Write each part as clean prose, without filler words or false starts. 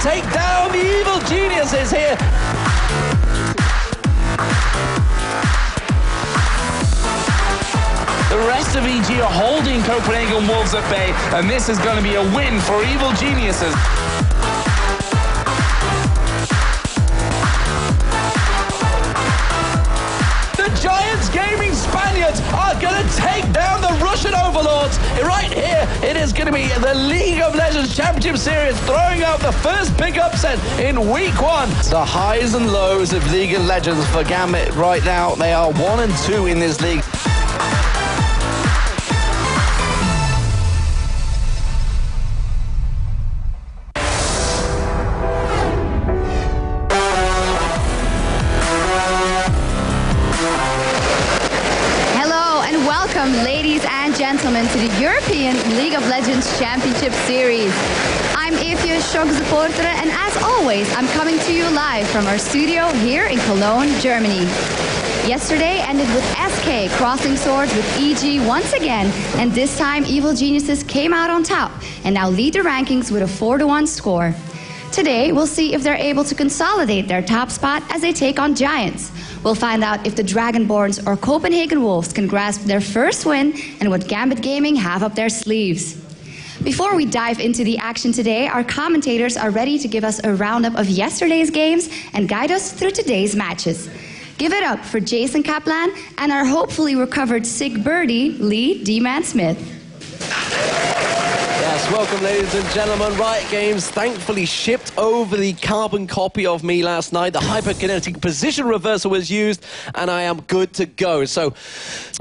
take down the evil geniuses here. The rest of EG are holding Copenhagen Wolves at bay, and this is going to be a win for evil geniuses. The Giants Gaming Spaniards are going to take down the Russian overlords. Right here, it is going to be the League of Legends Championship Series throwing out the first big upset in week 1. The highs and lows of League of Legends for Gambit right now. They are 1 and 2 in this league. Ladies and gentlemen, to the European League of Legends Championship Series. I'm Evie, Shock supporter, and as always, I'm coming to you live from our studio here in Cologne, Germany. Yesterday ended with SK crossing swords with EG once again, and this time Evil Geniuses came out on top and now lead the rankings with a 4-1 score. Today, we'll see if they're able to consolidate their top spot as they take on Giants. We'll find out if the Dragonborns or Copenhagen Wolves can grasp their first win and what Gambit Gaming have up their sleeves. Before we dive into the action today, our commentators are ready to give us a roundup of yesterday's games and guide us through today's matches. Give it up for Jason Kaplan and our hopefully recovered sick birdie, Lee D-Man Smith. Yes, welcome ladies and gentlemen. Riot Games thankfully shipped over the carbon copy of me last night. The hyperkinetic position reversal was used and I am good to go. So,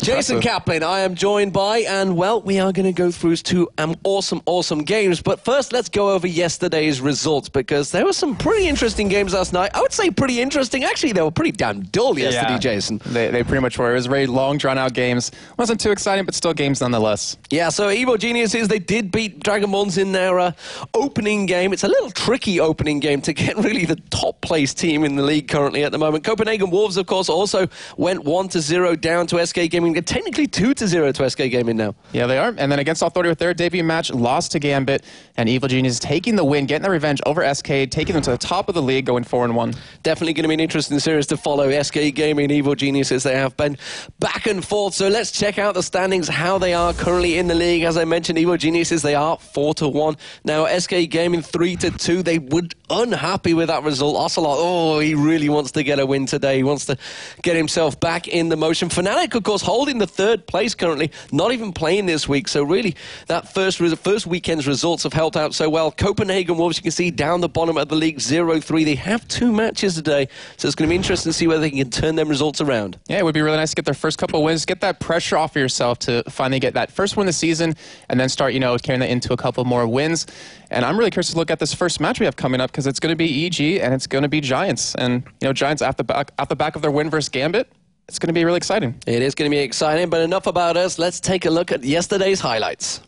Jason Kaplan, I am joined by, and well, we are going to go through 2 awesome games. But first, let's go over yesterday's results because there were some pretty interesting games last night. I would say pretty interesting. Actually, they were pretty damn dull yesterday, Jason. They pretty much were. It was very long, drawn-out games. Wasn't too exciting, but still games nonetheless. Yeah, so Evil Geniuses, they did beat Dragonborns in their opening game. It's a little tricky opening game to get really the top place team in the league currently at the moment. Copenhagen Wolves, of course, also went 1-0 down to SK Gaming. They're technically 2-0 to SK Gaming now. Yeah, they are. And then against Authority with their debut match, lost to Gambit, and Evil Genius taking the win, getting their revenge over SK, taking them to the top of the league, going 4-1. Definitely going to be an interesting series to follow. SK Gaming and Evil Geniuses, they have been back and forth. So let's check out the standings, how they are currently in the league. As I mentioned, Evil Geniuses, they are 4-1. Now, SK Gaming 3-2. They were unhappy with that result. Ocelot, oh, he really wants to get a win today. He wants to get himself back in the motion. Fnatic, of course, holding the 3rd place currently, not even playing this week. So really, that first weekend's results have helped out so well. Copenhagen Wolves, you can see down the bottom of the league, 0-3. They have 2 matches today, so it's going to be interesting to see whether they can turn them results around. Yeah, it would be really nice to get their first couple of wins, get that pressure off of yourself to finally get that first win of the season, and then start, carrying that into a couple more wins. And I'm really curious to look at this first match we have coming up because it's going to be EG and it's going to be Giants. And, Giants off the back of their win versus Gambit, it's going to be really exciting. It is going to be exciting, but enough about us. Let's take a look at yesterday's highlights.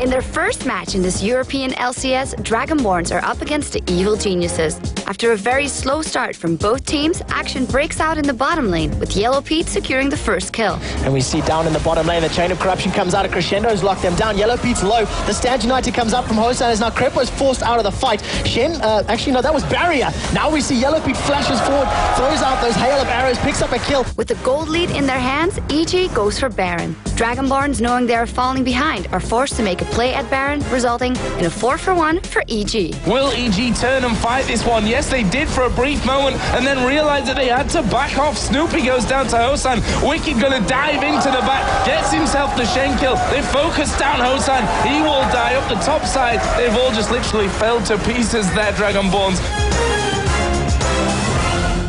In their first match in this European LCS, Dragonborns are up against the Evil Geniuses. After a very slow start from both teams, action breaks out in the bottom lane, with Yellow Pete securing the first kill. And we see down in the bottom lane, the Chain of Corruption comes out of Crescendo's locked them down. Yellow Pete's low. The Stand United comes up from Hosan as now Crepo is forced out of the fight. Shen, actually no, that was Barrier. Now we see Yellow Pete flashes forward, throws out those hail of arrows, picks up a kill. With the gold lead in their hands, EG goes for Baron. Dragonborns, knowing they are falling behind, are forced to make a play at Baron, resulting in a 4-1 for EG. Will EG turn and fight this one? Yes, they did for a brief moment, and then realized that they had to back off. Snoopy goes down to Hosan. Wicked gonna dive into the back, gets himself the Shen kill. They focus down Hosan. He will die up the top side. They've all just literally fell to pieces there, Dragonborns.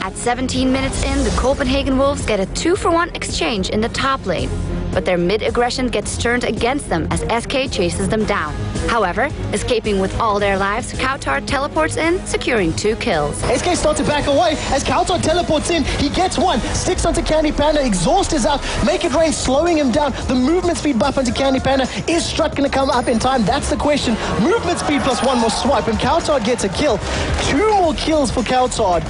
At 17 minutes in, the Copenhagen Wolves get a 2-for-1 exchange in the top lane. But their mid-aggression gets turned against them as SK chases them down. However, escaping with all their lives, Kautar teleports in, securing 2 kills. SK starts to back away as Kautar teleports in. He gets 1, sticks onto Candy Panda, Exhaust is out, Make It Rain slowing him down. The movement speed buff onto Candy Panda. Is Strut going to come up in time? That's the question. Movement speed plus 1 more swipe, and Kautar gets a kill. 2 more kills for Kautar.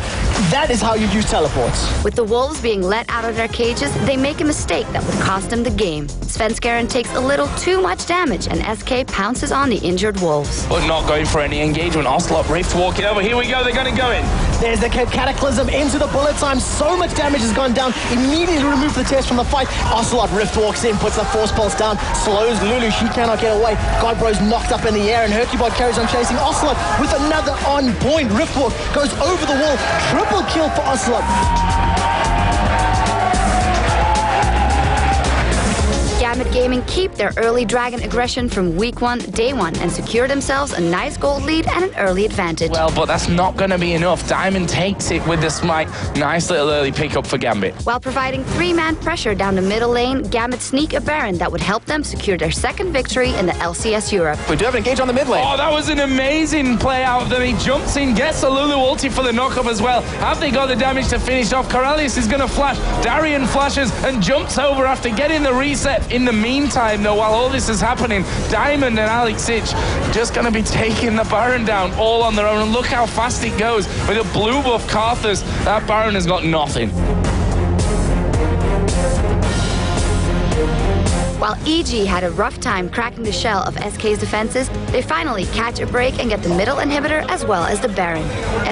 That is how you use teleports. With the Wolves being let out of their cages, they make a mistake that would cost them the mid-game. Svenskeren takes a little too much damage, and SK pounces on the injured Wolves. But not going for any engagement. Ocelot Rift walking over. Here we go. They're going to go in. There's the Cataclysm into the bullet time. So much damage has gone down. Immediately remove the test from the fight. Ocelot Rift walks in, puts the force pulse down, slows Lulu. She cannot get away. Godbro's knocked up in the air, and Hercubot carries on chasing Ocelot with another on-point. Rift walk goes over the wall. Triple kill for Ocelot. Gambit Gaming keep their early Dragon aggression from week 1, day 1, and secure themselves a nice gold lead and an early advantage. Well, but that's not going to be enough. Diamond takes it with the smite. Nice little early pickup for Gambit. While providing 3-man pressure down the middle lane, Gambit sneak a Baron that would help them secure their second victory in the LCS Europe. We do have an engage on the mid lane. Oh, that was an amazing play out of them. He jumps in, gets a Lulu ulti for the knockup as well. Have they got the damage to finish off? Corellius is going to flash. Darian flashes and jumps over after getting the reset. In the meantime, though, while all this is happening, Diamond and Alex Ich just going to be taking the Baron down all on their own. And look how fast it goes. With a blue buff Karthus, that Baron has got nothing. While EG had a rough time cracking the shell of SK's defenses, they finally catch a break and get the middle inhibitor as well as the Baron.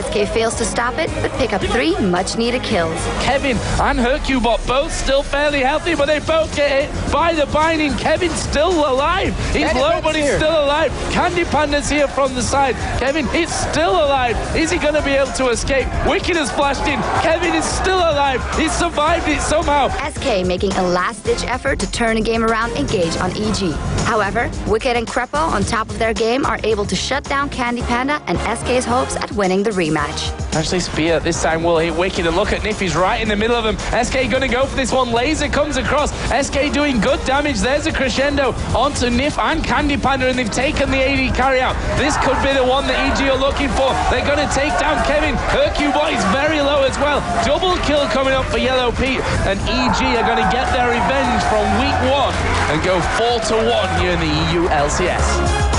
SK fails to stop it, but pick up 3 much-needed kills. Kevin and Hercubot both still fairly healthy, but they both get hit by the binding. Kevin's still alive. He's low, but he's still alive. Candy Panda's here from the side. Kevin is still alive. Is he going to be able to escape? Wicked has flashed in. Kevin is still alive. He's survived it somehow. SK making a last-ditch effort to turn the game around engage on EG. However, Wicked and Crepo on top of their game are able to shut down Candy Panda and SK's hopes at winning the rematch. Actually, Spear this time will hit Wicked, and look at Niffy's right in the middle of them. SK going to go for this one. Laser comes across. SK doing good damage. There's a crescendo onto Niff and Candy Panda, and they've taken the AD carry out. This could be the one that EG are looking for. They're going to take down Kevin. Hercubot is very low as well. Double kill coming up for Yellow Pete, and EG are going to get their revenge from week 1 and go 4-1 here in the EU LCS.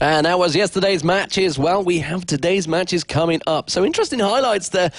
And that was yesterday's matches. Well, we have today's matches coming up. So interesting highlights there.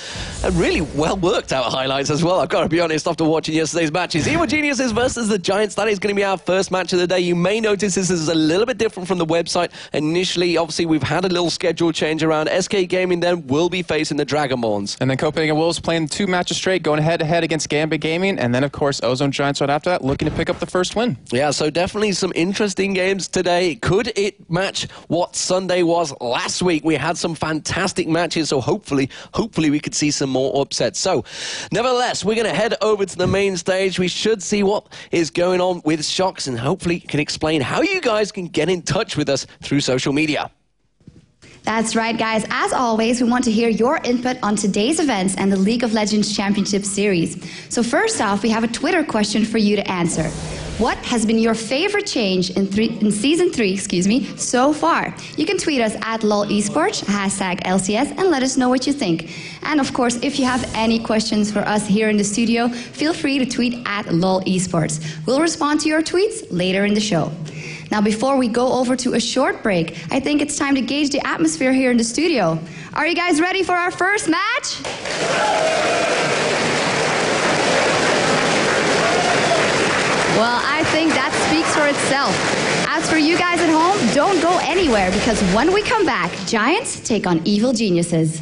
And really well worked out highlights as well. I've got to be honest, after watching yesterday's matches. Evil Geniuses versus the Giants. That is going to be our first match of the day. You may notice this is a little bit different from the website. Initially, obviously, we've had a little schedule change around. SK Gaming then will be facing the Dragonborns. And then Copenhagen Wolves playing 2 matches straight, going head-to-head against Gambit Gaming. And then, of course, Ozone Giants right after that, looking to pick up the first win. Yeah, so definitely some interesting games today. Could it match what Sunday was last week? We had some fantastic matches, so hopefully we could see some more upsets. So, nevertheless, we're going to head over to the main stage. We should see what is going on with Shocks and hopefully can explain how you guys can get in touch with us through social media. That's right, guys. As always, we want to hear your input on today's events and the League of Legends Championship Series. So first off, we have a Twitter question for you to answer. What has been your favorite change in Season 3, so far? You can tweet us at LOL eSports, #LCS, and let us know what you think. And of course, if you have any questions for us here in the studio, feel free to tweet at LOL eSports. We'll respond to your tweets later in the show. Now, before we go over to a short break, I think it's time to gauge the atmosphere here in the studio. Are you guys ready for our first match? Well, I think that speaks for itself. As for you guys at home, don't go anywhere, because when we come back, Giants take on Evil Geniuses.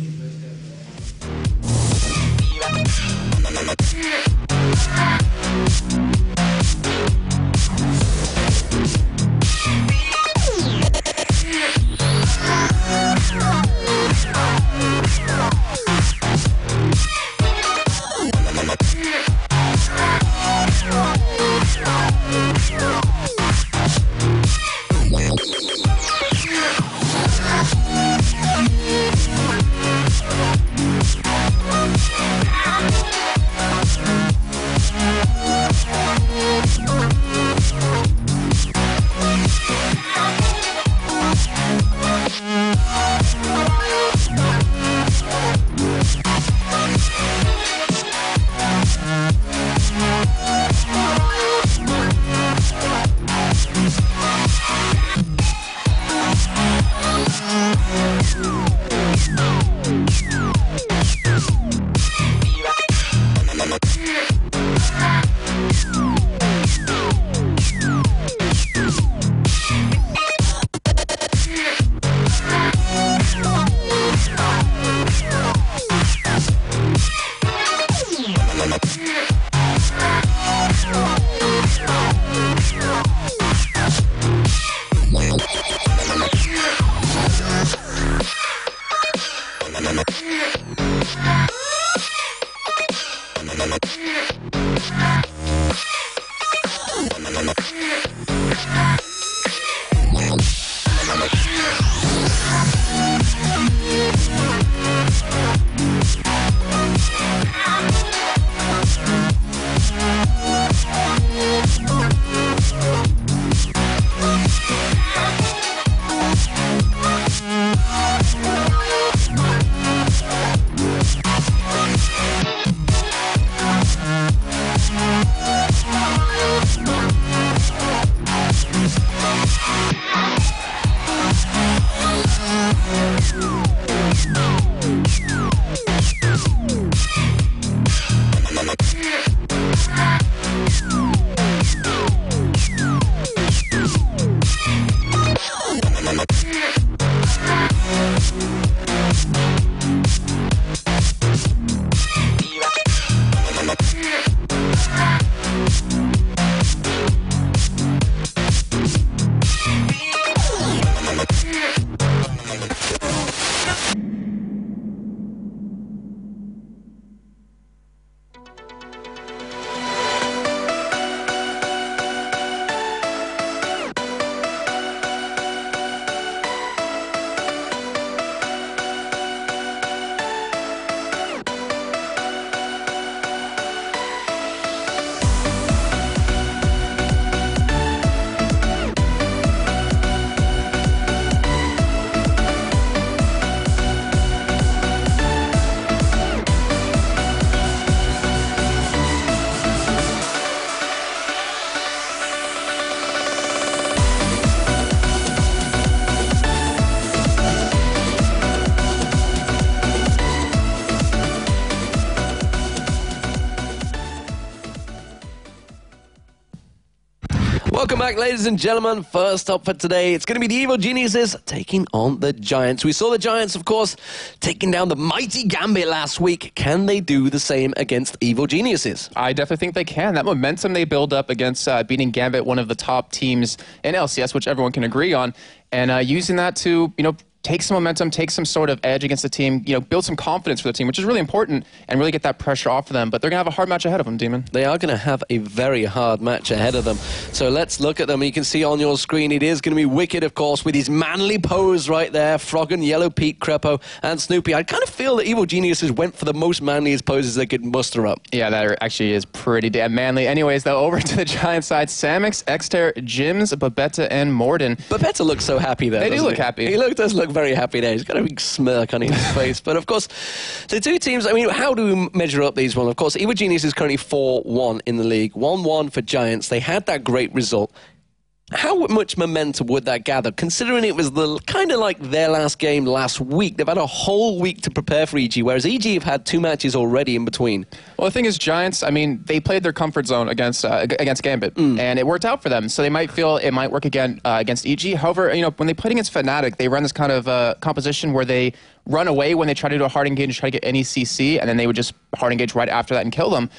Welcome back, ladies and gentlemen. First up for today, it's going to be the Evil Geniuses taking on the Giants. We saw the Giants, of course, taking down the mighty Gambit last week. Can they do the same against Evil Geniuses? I definitely think they can. That momentum they build up against beating Gambit, one of the top teams in LCS, which everyone can agree on, and using that to, take some momentum, take some sort of edge against the team, build some confidence for the team, which is really important, and really get that pressure off of them. But they're going to have a hard match ahead of them, Demon. They are going to have a very hard match ahead of them. So let's look at them. You can see on your screen, it is going to be Wicked, of course, with his manly pose right there. Froggen, Yellow Pete, Crepo, and Snoopy. I kind of feel that Evil Geniuses went for the most manliest poses they could muster up. Yeah, that actually is pretty damn manly. Anyways, though, over to the Giant side, Samix, Exter, Jims, Babetta, and Morden. Babetta looks so happy there. They do look happy. He does look very happy there. He's got a big smirk on his face. But of course, the two teams, how do we measure up these ones? Of course, Evil Genius is currently 4-1 in the league. 1-1 for Giants. They had that great result. How much momentum would that gather, considering it was kind of like their last game last week? They've had a whole week to prepare for EG, whereas EG have had 2 matches already in between. Well, the thing is, Giants, they played their comfort zone against Gambit, and it worked out for them. So they might feel it might work again against EG. However, when they played against Fnatic, they run this kind of composition where they run away when they try to do a hard engage and try to get any CC, and then they would just hard engage right after that and kill them.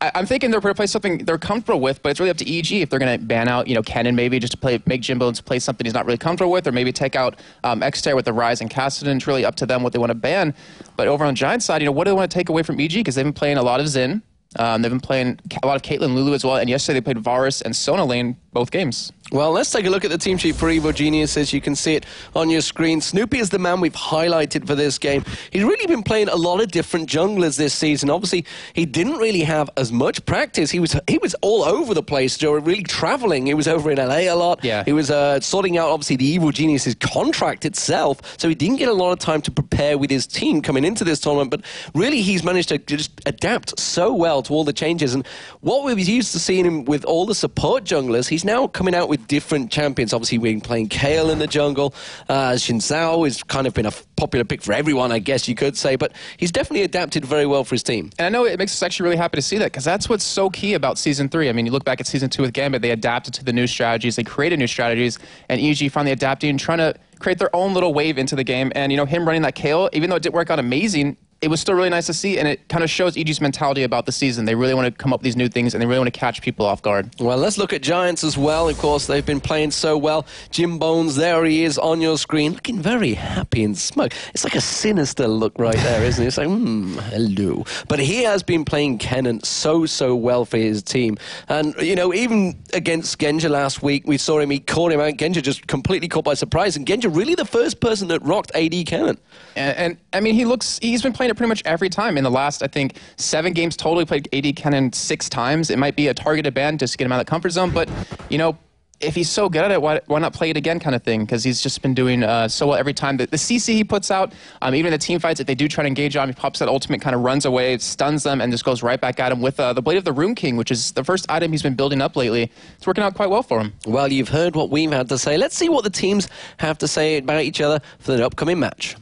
I'm thinking they're going to play something they're comfortable with, but it's really up to EG if they're going to ban out, Kennen maybe just to make Jimbo to play something he's not really comfortable with, or maybe take out Exter with the Rise and Cassidy. It's really up to them what they want to ban. But over on Giant side, what do they want to take away from EG? Because they've been playing a lot of Xin. They've been playing a lot of Caitlyn Lulu as well, and yesterday they played Varus and Sona Lane both games. Well, let's take a look at the team sheet for Evil Geniuses. You can see it on your screen. Snoopy is the man we've highlighted for this game. He's really been playing a lot of different junglers this season. Obviously, he didn't really have as much practice. He was all over the place, Joe, really traveling. He was over in LA a lot. Yeah. He was sorting out, obviously, the Evil Geniuses contract itself, so he didn't get a lot of time to prepare with his team coming into this tournament, but really he's managed to just adapt so well to all the changes. And what we were used to seeing him with all the support junglers, he's now coming out with different champions. Obviously, we've been playing Kayle in the jungle. Xin Zhao has kind of been a popular pick for everyone, I guess you could say, but he's definitely adapted very well for his team. And I know it makes us actually really happy to see that, because that's what's so key about Season 3. You look back at Season 2 with Gambit, they adapted to the new strategies, they created new strategies, and EG finally adapting and trying to create their own little wave into the game. And, him running that Kayle, even though it didn't work out amazing, it was still really nice to see, and it kind of shows EG's mentality about the season. They really want to come up with these new things, and they really want to catch people off guard. Well, let's look at Giants as well. Of course, they've been playing so well. Jim Bones, there he is on your screen, looking very happy and smug. It's like a sinister look right there, isn't it? It's like, hello. But he has been playing Kennen so well for his team. And, you know, even against Genja last week, we saw him, he caught him out. Genja just completely caught by surprise, and Genja really the first person that rocked AD Kennen. And I mean, he's been playing it pretty much every time. In the last, I think, 7 games total, he played AD Kennen 6 times. It might be a targeted ban just to get him out of the comfort zone, but, you know, if he's so good at it, why not play it again kind of thing? Because he's just been doing so well every time. The CC he puts out, even in the team fights, if they do try to engage on him, he pops that ultimate, kind of runs away, stuns them, and just goes right back at him with the Blade of the Rune King, which is the first item he's been building up lately. It's working out quite well for him. Well, you've heard what we've had to say. Let's see what the teams have to say about each other for the upcoming match.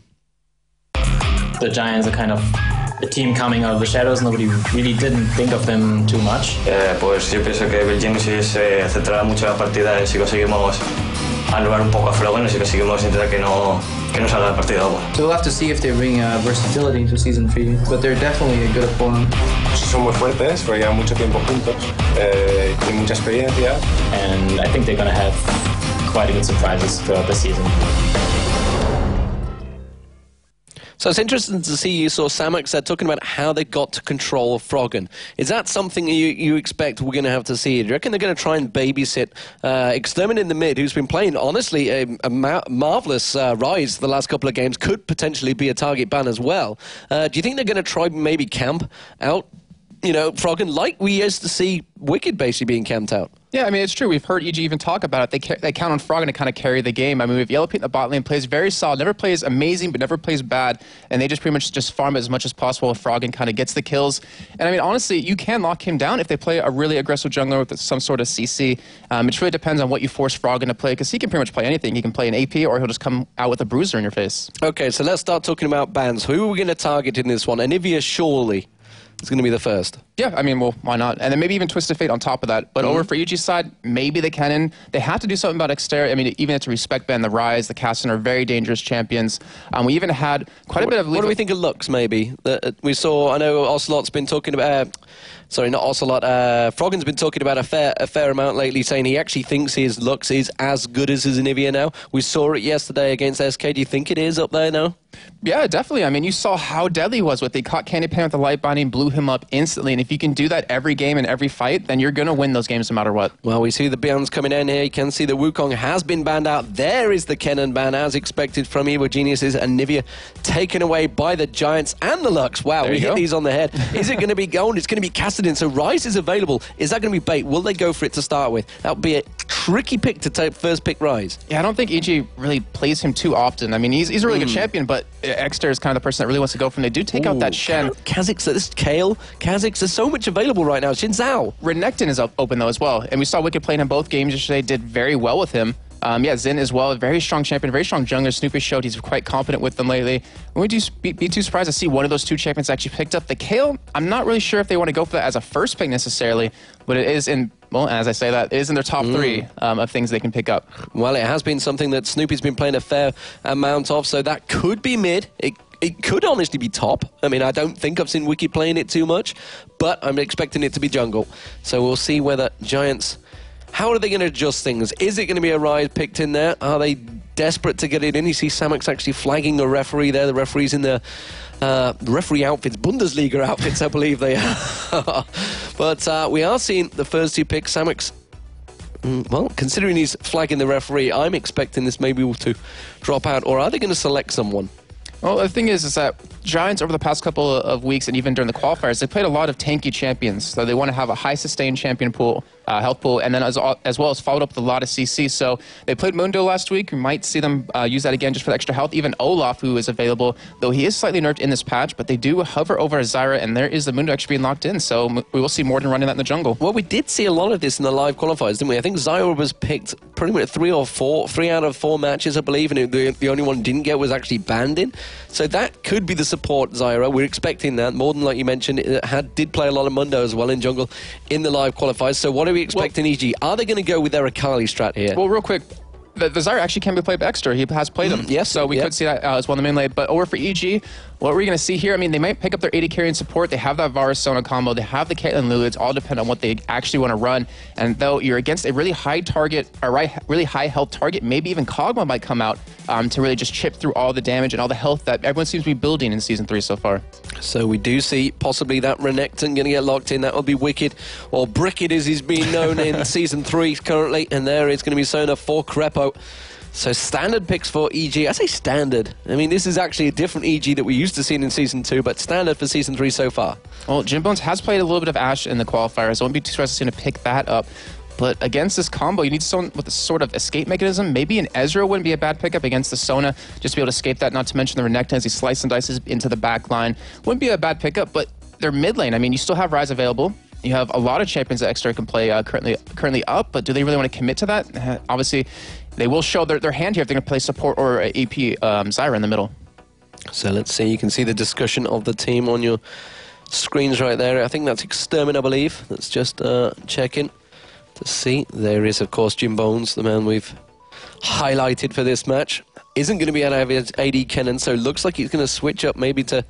The Giants are kind of a team coming out of the shadows. Nobody really didn't think of them too much. Pues yo pienso que Genesis centrará mucho la partida en si conseguimos anular un poco a Froggen y si conseguimos intentar que no salga la partida agua. So we'll have to see if they bring versatility into Season 3, but they're definitely a good opponent. Son muy fuertes, porque llevan mucho tiempo juntos, tienen mucha experiencia. And I think they're going to have quite a good surprises throughout the season. So it's interesting to see you saw Samex there talking about how they got to control Froggen. Is that something you expect we're going to have to see? Do you reckon they're going to try and babysit Extermin in the mid, who's been playing, honestly, a marvellous rise the last couple of games, could potentially be a target ban as well. Do you think they're going to try maybe camp out, you know, Froggen, like we used to see Wicked basically being camped out? Yeah, I mean, it's true. We've heard EG even talk about it. They count on Froggen to kind of carry the game. I mean, we have Yellow Pete in the bot lane, plays very solid, never plays amazing, but never plays bad, and they just pretty much just farm as much as possible. Froggen kind of gets the kills. And I mean, honestly, you can lock him down if they play a really aggressive jungler with some sort of CC. It really depends on what you force Froggen to play, because he can pretty much play anything. He can play an AP, or he'll just come out with a bruiser in your face. Okay, so let's start talking about bans. Who are we going to target in this one? Anivia, surely. It's going to be the first. Yeah, I mean, well, why not? And then maybe even Twisted Fate on top of that. But over for EG's side, maybe they can. They have to do something about Xterra. I mean, even to respect Ben, the Rise, the Cassin are very dangerous champions. We even had quite a bit of... What do we think of Lux, maybe? We saw, I know Ocelot's been talking about... Sorry, not Ocelot. Froggen's been talking about a fair amount lately, saying he actually thinks his Lux is as good as his Anivia now. We saw it yesterday against SK. Do you think it is up there now? Yeah, definitely. I mean, you saw how deadly he was with it. They caught Candy Pan with the light binding, blew him up instantly. And if you can do that every game and every fight, then you're going to win those games no matter what. Well, we see the bans coming in here. You can see the Wukong has been banned out. There is the Kennen ban, as expected from Evo Geniuses, and Anivia taken away by the Giants and the Lux. Wow, we hit these on the head. Is it going to be Gold? It's going to be Cassidin. So Rise is available. Is that going to be bait? Will they go for it to start with? That would be a tricky pick to take first pick Rise. Yeah, I don't think EG really plays him too often. I mean, he's a really good champion, but Xter is kind of the person that really wants to go from. They do take out that Shen. Kha'Zix, this Kale, Kha'Zix, there's so much available right now. Xin Zhao. Renekton is open though as well. And we saw Wicked playing in both games yesterday, did very well with him. Yeah, Xin as well, a very strong champion, very strong jungler. Snoopy showed he's quite confident with them lately. Would you be too surprised to see one of those two champions actually picked up? The Kale, I'm not really sure if they want to go for that as a first pick necessarily, but it is in, well, as I say that, it is in their top 3 of things they can pick up. Well, it has been something that Snoopy's been playing a fair amount of, so that could be mid. It could honestly be top. I mean, I don't think I've seen Wicked playing it too much, but I'm expecting it to be jungle. So we'll see whether Giants... How are they going to adjust things? Is it going to be a Rise picked in there? Are they desperate to get it in? You see Samex actually flagging the referee there. The referee's in the referee outfits, Bundesliga outfits, I believe they are. But we are seeing the first 2 picks. Samex, well, considering he's flagging the referee, I'm expecting this maybe to drop out. Or are they going to select someone? Well, the thing is that Giants, over the past couple of weeks and even during the qualifiers, they played a lot of tanky champions. So they want to have a high sustained champion pool, health pool, and then as well as followed up with a lot of CC. So they played Mundo last week. We might see them use that again just for the extra health. Even Olaf, who is available, though he is slightly nerfed in this patch, but they do hover over Zyra, and there is the Mundo actually being locked in. So we will see Morden running that in the jungle. Well, we did see a lot of this in the live qualifiers, didn't we? I think Zyra was picked pretty much 3 out of 4 matches, I believe, and the only one didn't get was actually banned in. So that could be the support Zyra. We're expecting that. Morden, like you mentioned, did play a lot of Mundo as well in jungle in the live qualifiers. So what are we expecting, EG? Are they going to go with their Akali strat here? Well, real quick, the Zyra actually can be played by Xter. He has played him. Yes. So we could see that as well in the main lane. But over for EG, What we're going to see here, I mean, they might pick up their AD carry and support. They have that Varus Sona combo. They have the Caitlyn Lulu. It's all depend on what they actually want to run. And though you're against a really high target, really high health target, maybe even Kog'Maw might come out to really just chip through all the damage and all the health that everyone seems to be building in Season 3 so far. So we do see possibly that Renekton going to get locked in. That will be Wicked, or Bricked as he's being known in Season 3 currently. And there is going to be Sona for Crepo. So standard picks for EG. I say standard. I mean, this is actually a different EG that we used to see in Season 2, but standard for Season 3 so far. Well, Jim Bones has played a little bit of Ashe in the qualifiers. I wouldn't be too surprised to see him pick that up. But against this combo, you need someone with a sort of escape mechanism. Maybe an Ezreal wouldn't be a bad pickup against the Sona, just to be able to escape that, not to mention the Renekton as he slices and dices into the back line. Wouldn't be a bad pickup, but their mid lane, I mean, you still have Ryze available. You have a lot of champions that Xtra can play currently up, but do they really want to commit to that? Obviously, they will show their hand here if they're going to play support or AP Zyra in the middle. So let's see. You can see the discussion of the team on your screens right there. I think that's Extermin, I believe. Let's just checking to see. There is, of course, Jim Bones, the man we've highlighted for this match. Isn't going to be out of his AD Kennen, so looks like he's going to switch up maybe to...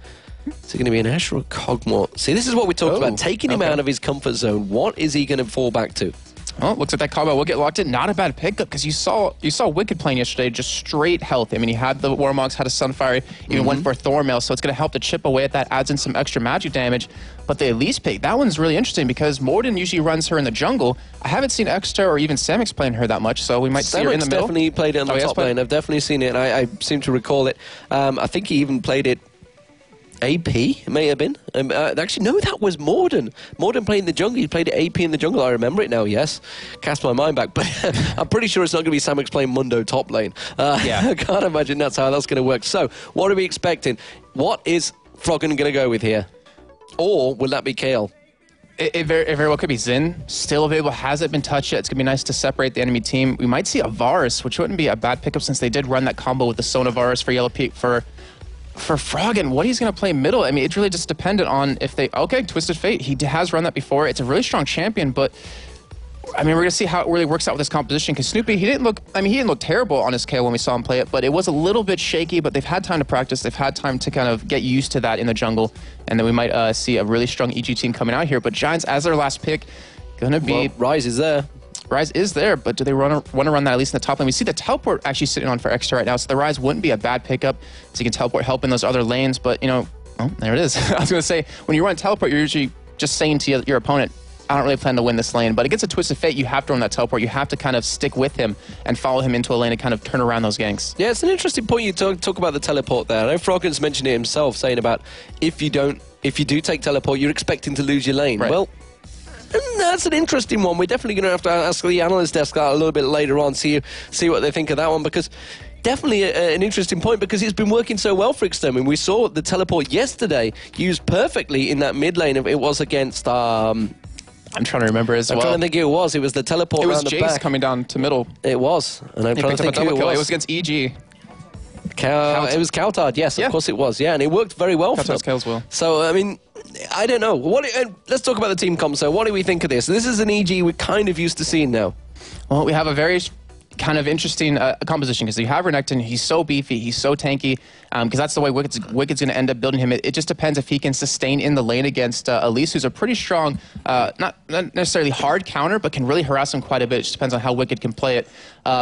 Is it going to be an Ashe or a Kog'Maw? See, this is what we talked about. Taking him out of his comfort zone. What is he going to fall back to? Well, looks like that combo will get locked in. Not a bad pickup, because you saw Wicked playing yesterday, just straight health. I mean, he had the Warmogs, had a Sunfire, even went for Thornmail, so it's going to help to chip away at that, adds in some extra magic damage. But the Elise pick, that one's really interesting, because Morden usually runs her in the jungle. I haven't seen Extra or even Samix playing her that much, so we might see her in the middle. Definitely played it on the top lane. I've definitely seen it, and I seem to recall it. I think he even played it AP, it may have been. Actually, no, that was Morden. Morden played in the jungle. He played it AP in the jungle. I remember it now, yes. Cast my mind back. But I'm pretty sure it's not going to be Samix playing Mundo top lane. Yeah. I can't imagine that's how that's going to work. So, what are we expecting? What is Froggen going to go with here? Or will that be Kayle? It very well could be Xin. Still available, hasn't been touched yet. It's going to be nice to separate the enemy team. We might see a Varus, which wouldn't be a bad pickup since they did run that combo with the Sona Varus for Yellow Peak for Froggen. What he's going to play middle, I mean, it's really just dependent on if they... Okay, Twisted Fate. He has run that before. It's a really strong champion, but... I mean, we're going to see how it really works out with this composition, because Snoopy, he didn't look terrible on his Kayle when we saw him play it, but it was a little bit shaky, but they've had time to practice. They've had time to kind of get used to that in the jungle, and then we might see a really strong EG team coming out here. But Giants, as their last pick, going to be... Well, Ryze is there. Ryze is there, but do they want to run that at least in the top lane? We see the teleport actually sitting on for Extra right now, so the Ryze wouldn't be a bad pickup, so you can teleport, help in those other lanes, but, you know, oh, there it is. I was going to say, when you run teleport, you're usually just saying to your opponent, I don't really plan to win this lane, but against a Twisted Fate, you have to run that teleport. You have to kind of stick with him and follow him into a lane and kind of turn around those ganks. Yeah, it's an interesting point you talk about the teleport there. I know Froggen's mentioned it himself, saying about if you do take teleport, you're expecting to lose your lane. Right. Well, that's an interesting one. We're definitely going to have to ask the analyst desk that a little bit later on, see what they think of that one, because definitely an interesting point, because it's been working so well for Extermin. We saw the teleport yesterday used perfectly in that mid lane. It was against... I'm trying to remember as well. I'm trying to think who it was. It was the teleport around the back. It was Jace coming down to middle. It was. And I'm trying to think who it was. It was against EG. It was Kaltard, yes, of course it was. Yeah, and it worked very well for them. Kaltard's well. So, I mean, I don't know. Let's talk about the team comp. So, what do we think of this? This is an EG we're kind of used to seeing now. Well, we have a very kind of interesting composition, because you have Renekton. He's so beefy, he's so tanky, because that's the way Wicked's going to end up building him. It just depends if he can sustain in the lane against Elise, who's a pretty strong, not necessarily hard counter, but can really harass him quite a bit. It just depends on how Wicked can play it.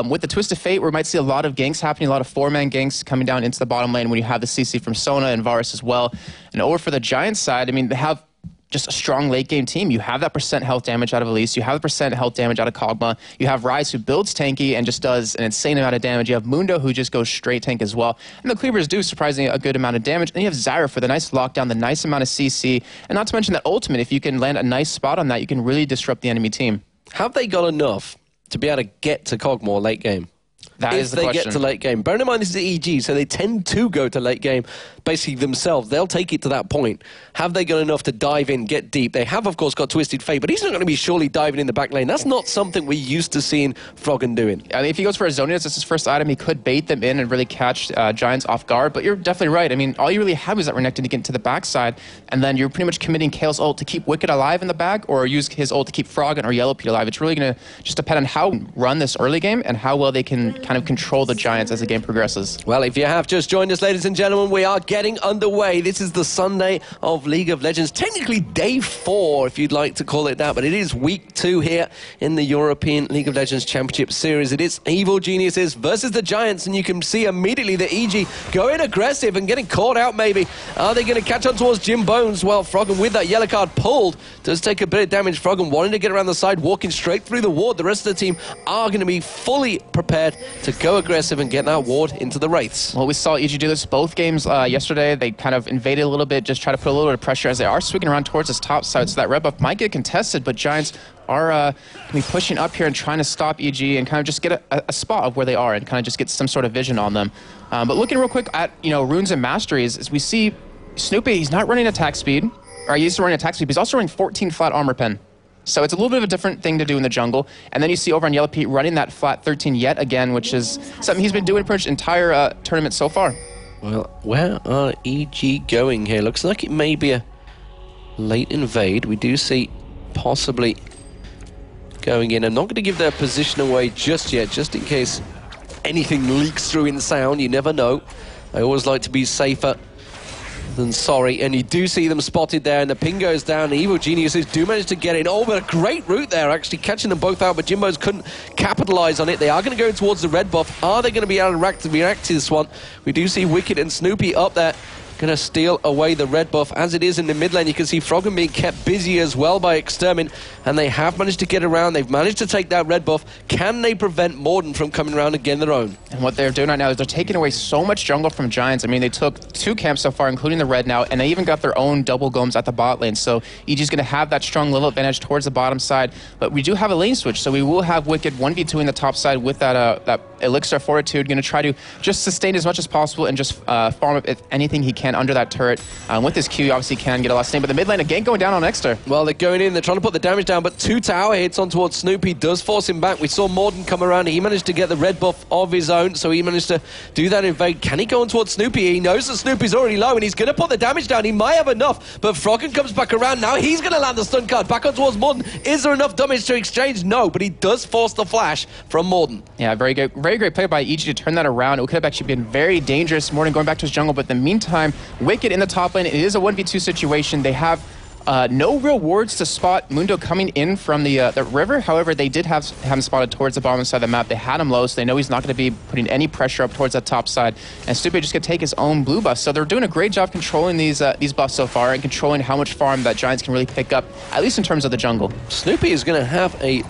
With the Twisted Fate, we might see a lot of ganks happening, a lot of four-man ganks coming down into the bottom lane when you have the CC from Sona and Varus as well. And over for the Giants side, I mean, they have just a strong late-game team. You have that % health damage out of Elise. You have the % health damage out of Kog'Maw. You have Ryze, who builds tanky and just does an insane amount of damage. You have Mundo, who just goes straight tank as well. And the Cleavers do, surprisingly, a good amount of damage. And you have Zyra for the nice lockdown, the nice amount of CC. And not to mention that ultimate, if you can land a nice spot on that, you can really disrupt the enemy team. Have they got enough to be able to get to Kog'Maw late game? That is the question. If they get to late game. Bearing in mind this is EG, so they tend to go to late game basically themselves. They'll take it to that point. Have they got enough to dive in, get deep? They have, of course, got Twisted Fate, but he's not going to be surely diving in the back lane. That's not something we're used to seeing Froggen doing. I mean, if he goes for a Zonius, that's his first item. He could bait them in and really catch Giants off guard, but you're definitely right. I mean, all you really have is that Renekton to get into the backside, and then you're pretty much committing Kayle's ult to keep Wicked alive in the back, or use his ult to keep Froggen or Yellow Pete alive. It's really going to just depend on how run this early game and how well they can kind of control the Giants as the game progresses. Well, if you have just joined us, ladies and gentlemen, we are getting underway. This is the Sunday of League of Legends. Technically day 4, if you'd like to call it that, but it is week 2 here in the European League of Legends Championship Series. It is Evil Geniuses versus the Giants, and you can see immediately the EG going aggressive and getting caught out maybe. Are they going to catch on towards Jim Bones? Well, Froggen with that yellow card pulled does take a bit of damage. Froggen wanting to get around the side, walking straight through the ward. The rest of the team are going to be fully prepared to go aggressive and get that ward into the Wraiths. Well, we saw EG do this both games yesterday. They kind of invaded a little bit, just try to put a little bit of pressure as they are swinging around towards this top side, so that red buff might get contested, but Giants are going to be pushing up here and trying to stop EG and kind of just get a spot of where they are and kind of just get some sort of vision on them. But looking real quick at, runes and masteries, as we see Snoopy, he's not running attack speed, or he used to run attack speed, but he's also running 14 flat armor pen. So it's a little bit of a different thing to do in the jungle. And then you see over on Yellow Pete running that flat 13 yet again, which is something he's been doing pretty much entire tournament so far. Well, where are EG going here? Looks like it may be a late invade. We do see possibly going in. I'm not going to give their position away just yet, just in case anything leaks through in sound. You never know. I always like to be safer than sorry, and you do see them spotted there, and the ping goes down. The Evil Geniuses do manage to get in. Oh, but a great route there, actually catching them both out, but Jimbo's couldn't capitalize on it. They are going to go towards the red buff. Are they going to be able to react to this one? We do see Wicked and Snoopy up there, going to steal away the red buff. As it is in the mid lane, you can see Froggen being kept busy as well by Extermin, and they have managed to get around. They've managed to take that red buff. Can they prevent Morden from coming around and getting their own? And what they're doing right now is they're taking away so much jungle from Giants. I mean, they took 2 camps so far, including the red now, and they even got their own double golems at the bot lane. So EG's going to have that strong little advantage towards the bottom side, but we do have a lane switch, so we will have Wicked 1v2 in the top side with that Elixir of Fortitude, going to try to just sustain as much as possible and just farm up anything he can under that turret. With his Q, he obviously can get a lot of stain, but the mid lane again going down on Exter. Well, they're going in, they're trying to put the damage down, but 2 tower hits on towards Snoopy does force him back. We saw Morden come around, he managed to get the red buff of his own, so he managed to do that invade. Can he go on towards Snoopy? He knows that Snoopy's already low, and he's going to put the damage down. He might have enough, but Froggen comes back around now. He's going to land the stun card back on towards Morden. Is there enough damage to exchange? No, but he does force the flash from Morden. Yeah, very great play by EG to turn that around. It could have actually been very dangerous. Morden going back to his jungle, but in the meantime, Wicked in the top lane. It is a 1v2 situation. They have no real wards to spot Mundo coming in from the river. However, they did have him spotted towards the bottom side of the map. They had him low, so they know he's not going to be putting any pressure up towards that top side. And Snoopy just going to take his own blue buff. So they're doing a great job controlling these buffs so far and controlling how much farm that Giants can really pick up, at least in terms of the jungle. Snoopy is going to have a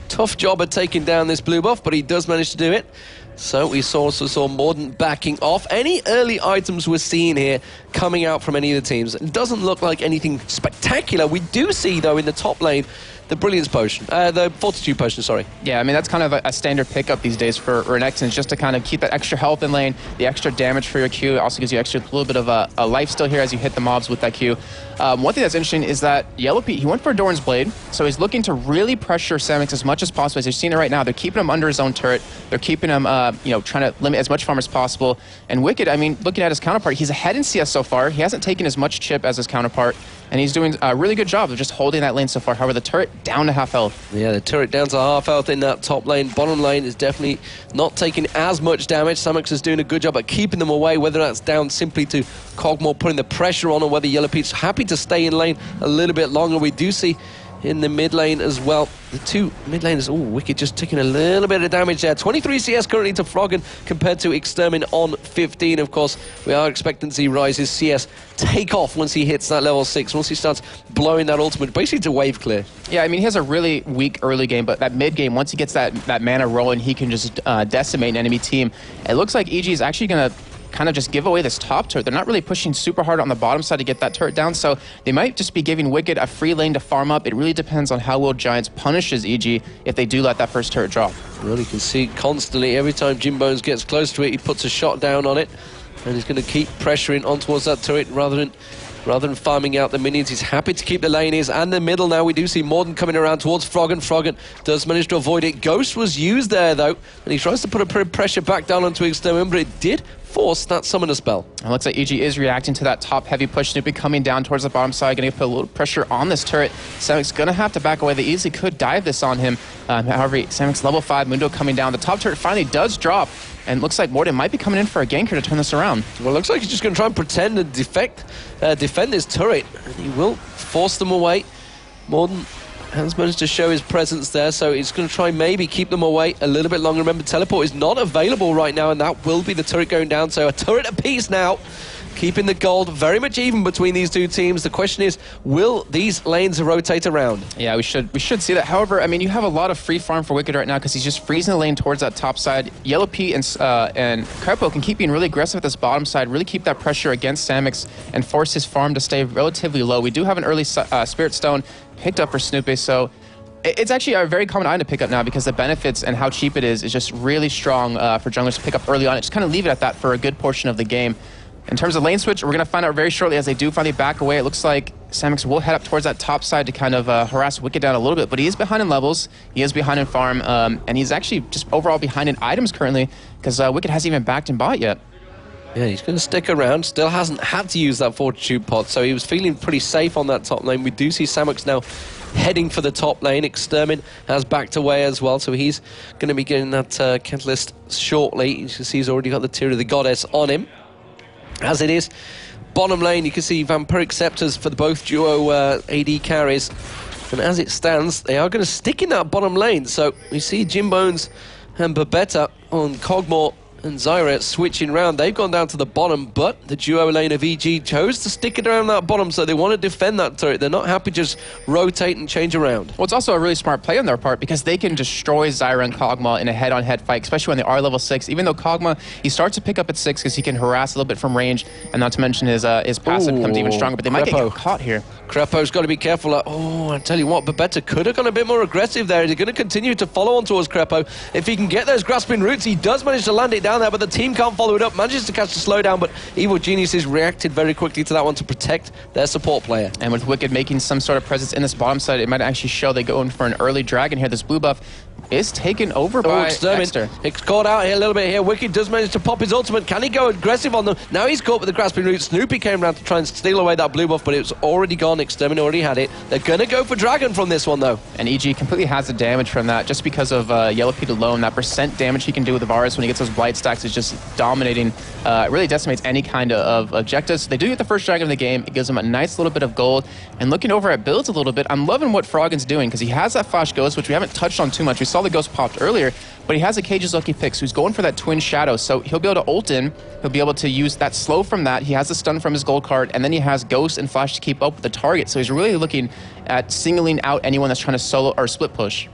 tough job at taking down this blue buff, but he does manage to do it. So we also saw Morden backing off. Any early items we're seeing here coming out from any of the teams, it doesn't look like anything spectacular. We do see, though, in the top lane, the Brilliance Potion, the Fortitude Potion, sorry. Yeah, I mean, that's kind of a standard pickup these days for Renekton, just to kind of keep that extra health in lane, the extra damage for your Q. It also gives you extra little bit of a life still here as you hit the mobs with that Q. One thing that's interesting is that Yellow Pete, he went for Doran's Blade, so he's looking to really pressure Samix as much as possible. As you're seeing it right now, they're keeping him under his own turret. They're keeping him, trying to limit as much farm as possible. And Wicked, I mean, looking at his counterpart, he's ahead in CS so far. He hasn't taken as much chip as his counterpart, and he's doing a really good job of just holding that lane so far. However, the turret down to half health. Yeah, the turret down to half health in that top lane. Bottom lane is definitely not taking as much damage. Samix is doing a good job at keeping them away, whether that's down simply to Cogmore putting the pressure on, or whether Yellow Pete's happy to stay in lane a little bit longer. We do see in the mid lane as well, the 2 mid laners, Wicked just taking a little bit of damage there. 23 CS currently to Froggen compared to Extermin on 15. Of course, we are expecting to see Rise's CS take off once he hits that level 6, once he starts blowing that ultimate, basically to wave clear. Yeah, I mean, he has a really weak early game, but that mid game, once he gets that mana rolling, he can just decimate an enemy team. It looks like EG is actually going to kind of just give away this top turret. They're not really pushing super hard on the bottom side to get that turret down, so they might just be giving Wicked a free lane to farm up. It really depends on how well Giants punishes EG if they do let that first turret drop. Well, you can see constantly, every time Jim Bones gets close to it, he puts a shot down on it, and he's going to keep pressuring on towards that turret rather than farming out the minions. He's happy to keep the lanes and the middle now. We do see Morden coming around towards Froggen. Froggen does manage to avoid it. Ghost was used there, though, and he tries to put a pressure back down onto Extermin, but it did force that summoner spell. It looks like EG is reacting to that top heavy push. Snoopy coming down towards the bottom side, going to put a little pressure on this turret. Samic's going to have to back away. They easily could dive this on him. However, Samic's level 5, Mundo coming down. The top turret finally does drop, and looks like Morden might be coming in for a gank here to turn this around. Well, it looks like he's just going to try and pretend and defend this turret, and he will force them away. Morden has managed to show his presence there, so he's going to try maybe keep them away a little bit longer. Remember, teleport is not available right now, and that will be the turret going down. So a turret apiece now, keeping the gold very much even between these two teams. The question is, will these lanes rotate around? Yeah, we should see that. However, I mean, you have a lot of free farm for Wicked right now because he's just freezing the lane towards that top side. Yellow Pete and Crepo can keep being really aggressive at this bottom side, really keep that pressure against Samix and force his farm to stay relatively low. We do have an early Spirit Stone picked up for Snoopy, so it's actually a very common item to pick up now because the benefits and how cheap it is just really strong for junglers to pick up early on. Just kind of leave it at that for a good portion of the game. In terms of lane switch, we're going to find out very shortly as they do finally back away. It looks like Samix will head up towards that top side to kind of harass Wicked down a little bit, but he is behind in levels, he is behind in farm, and he's actually just overall behind in items currently because Wicked hasn't even backed in bot yet. Yeah, he's going to stick around. Still hasn't had to use that Fortitude pot, so he was feeling pretty safe on that top lane. We do see Samux now heading for the top lane. Extermin has backed away as well, so he's going to be getting that Catalyst shortly. You can see he's already got the Tear of the Goddess on him. As it is, bottom lane, you can see Vampiric Scepters for the both duo AD carries. And as it stands, they are going to stick in that bottom lane. So we see Jimbones and Babetta on Cogmore and Zyra switching around. They've gone down to the bottom, but the duo lane of EG chose to stick it around that bottom, so they want to defend that turret. They're not happy to just rotate and change around. Well, it's also a really smart play on their part because they can destroy Zyra and Kog'Maw in a head-on-head fight, especially when they are level 6. Even though Kog'Maw, he starts to pick up at 6 because he can harass a little bit from range, and not to mention his passive becomes even stronger, but they might get caught here. Crepo's got to be careful. Oh, I tell you what, Babetta could have gone a bit more aggressive there. They're going to continue to follow on towards Crepo. If he can get those grasping roots, he does manage to land it down there, but the team can't follow it up. Manages to catch the slowdown, but Evil Geniuses reacted very quickly to that one to protect their support player. And with Wicked making some sort of presence in this bottom side, it might actually show they go in for an early dragon here. This blue buff is taken over by Exter. It's caught out here a little bit here. Wicked does manage to pop his ultimate. Can he go aggressive on them? Now he's caught with the grasping root. Snoopy came around to try and steal away that blue buff, but it was already gone. Extermin already had it. They're going to go for dragon from this one, though. And EG completely has the damage from that just because of Yellow Pete alone. That percent damage he can do with the Varus when he gets those blight stacks is just dominating. It really decimates any kind of objectives. They do get the first dragon of the game. It gives them a nice little bit of gold. And looking over at builds a little bit, I'm loving what Froggen's doing because he has that Flash Ghost, which we haven't touched on too much. We saw the Ghost popped earlier, but he has a Cage's Lucky Picks who's going for that Twin Shadow, so he'll be able to ult in, he'll be able to use that slow from that, he has the stun from his gold card, and then he has Ghost and Flash to keep up with the target, so he's really looking at singling out anyone that's trying to solo or split push.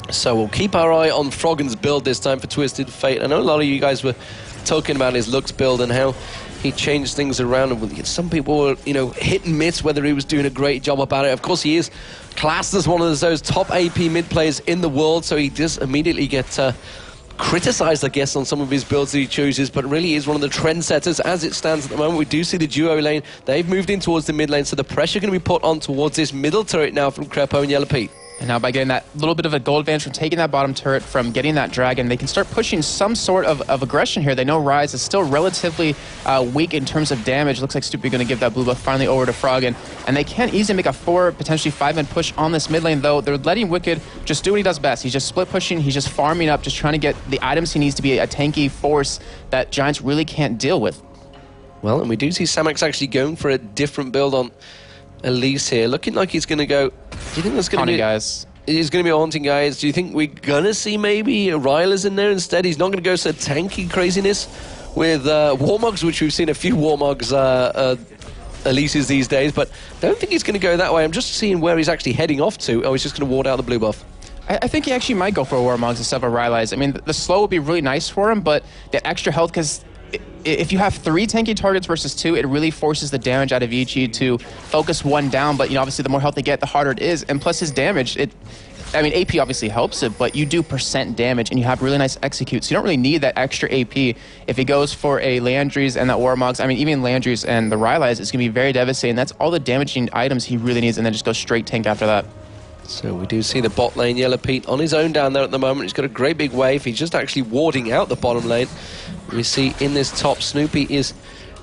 So we'll keep our eye on Froggen's build this time for Twisted Fate. I know a lot of you guys were talking about his Lux build and how he changed things around, and some people were, you know, hit and miss whether he was doing a great job about it. Of course, he is classed as one of those top AP mid players in the world, so he does immediately get criticized, I guess, on some of his builds that he chooses, but really is one of the trendsetters as it stands at the moment. We do see the duo lane. They've moved in towards the mid lane, so the pressure going to be put on towards this middle turret now from Crepo and Yellow Pete. And now by getting that little bit of a gold advantage from taking that bottom turret, from getting that dragon, they can start pushing some sort of aggression here. They know Ryze is still relatively weak in terms of damage. Looks like Stupid going to give that blue buff finally over to Froggen. And they can easily make a 4, potentially 5-man push on this mid lane, though. They're letting Wicked just do what he does best. He's just split pushing. He's just farming up, just trying to get the items he needs to be a tanky force that Giants really can't deal with. Well, and we do see Samix actually going for a different build on Elise here. Looking like he's going to go... Do you think that's going to be... guys. He's going to be haunting guys. Do you think we're going to see maybe Rylas in there instead? He's not going to go so tanky craziness with Warmogs, which we've seen a few Warmogs Elises these days, but I don't think he's going to go that way. I'm just seeing where he's actually heading off to. Oh, he's just going to ward out the blue buff. I think he actually might go for a Warmogs instead of a Rylas. I mean, the slow would be really nice for him, but the extra health, because if you have 3 tanky targets versus 2, it really forces the damage out of EG to focus 1 down, but you know, obviously the more health they get, the harder it is, and plus his damage, I mean, AP obviously helps it, but you do percent damage and you have really nice execute, so you don't really need that extra AP. If he goes for a Landry's and that Warmogs, I mean, even Landry's and the Rylai's, it's going to be very devastating. That's all the damaging items he really needs, and then just go straight tank after that. So we do see the bot lane, Yellow Pete, on his own down there at the moment. He's got a great big wave. He's just actually warding out the bottom lane. We see in this top, Snoopy is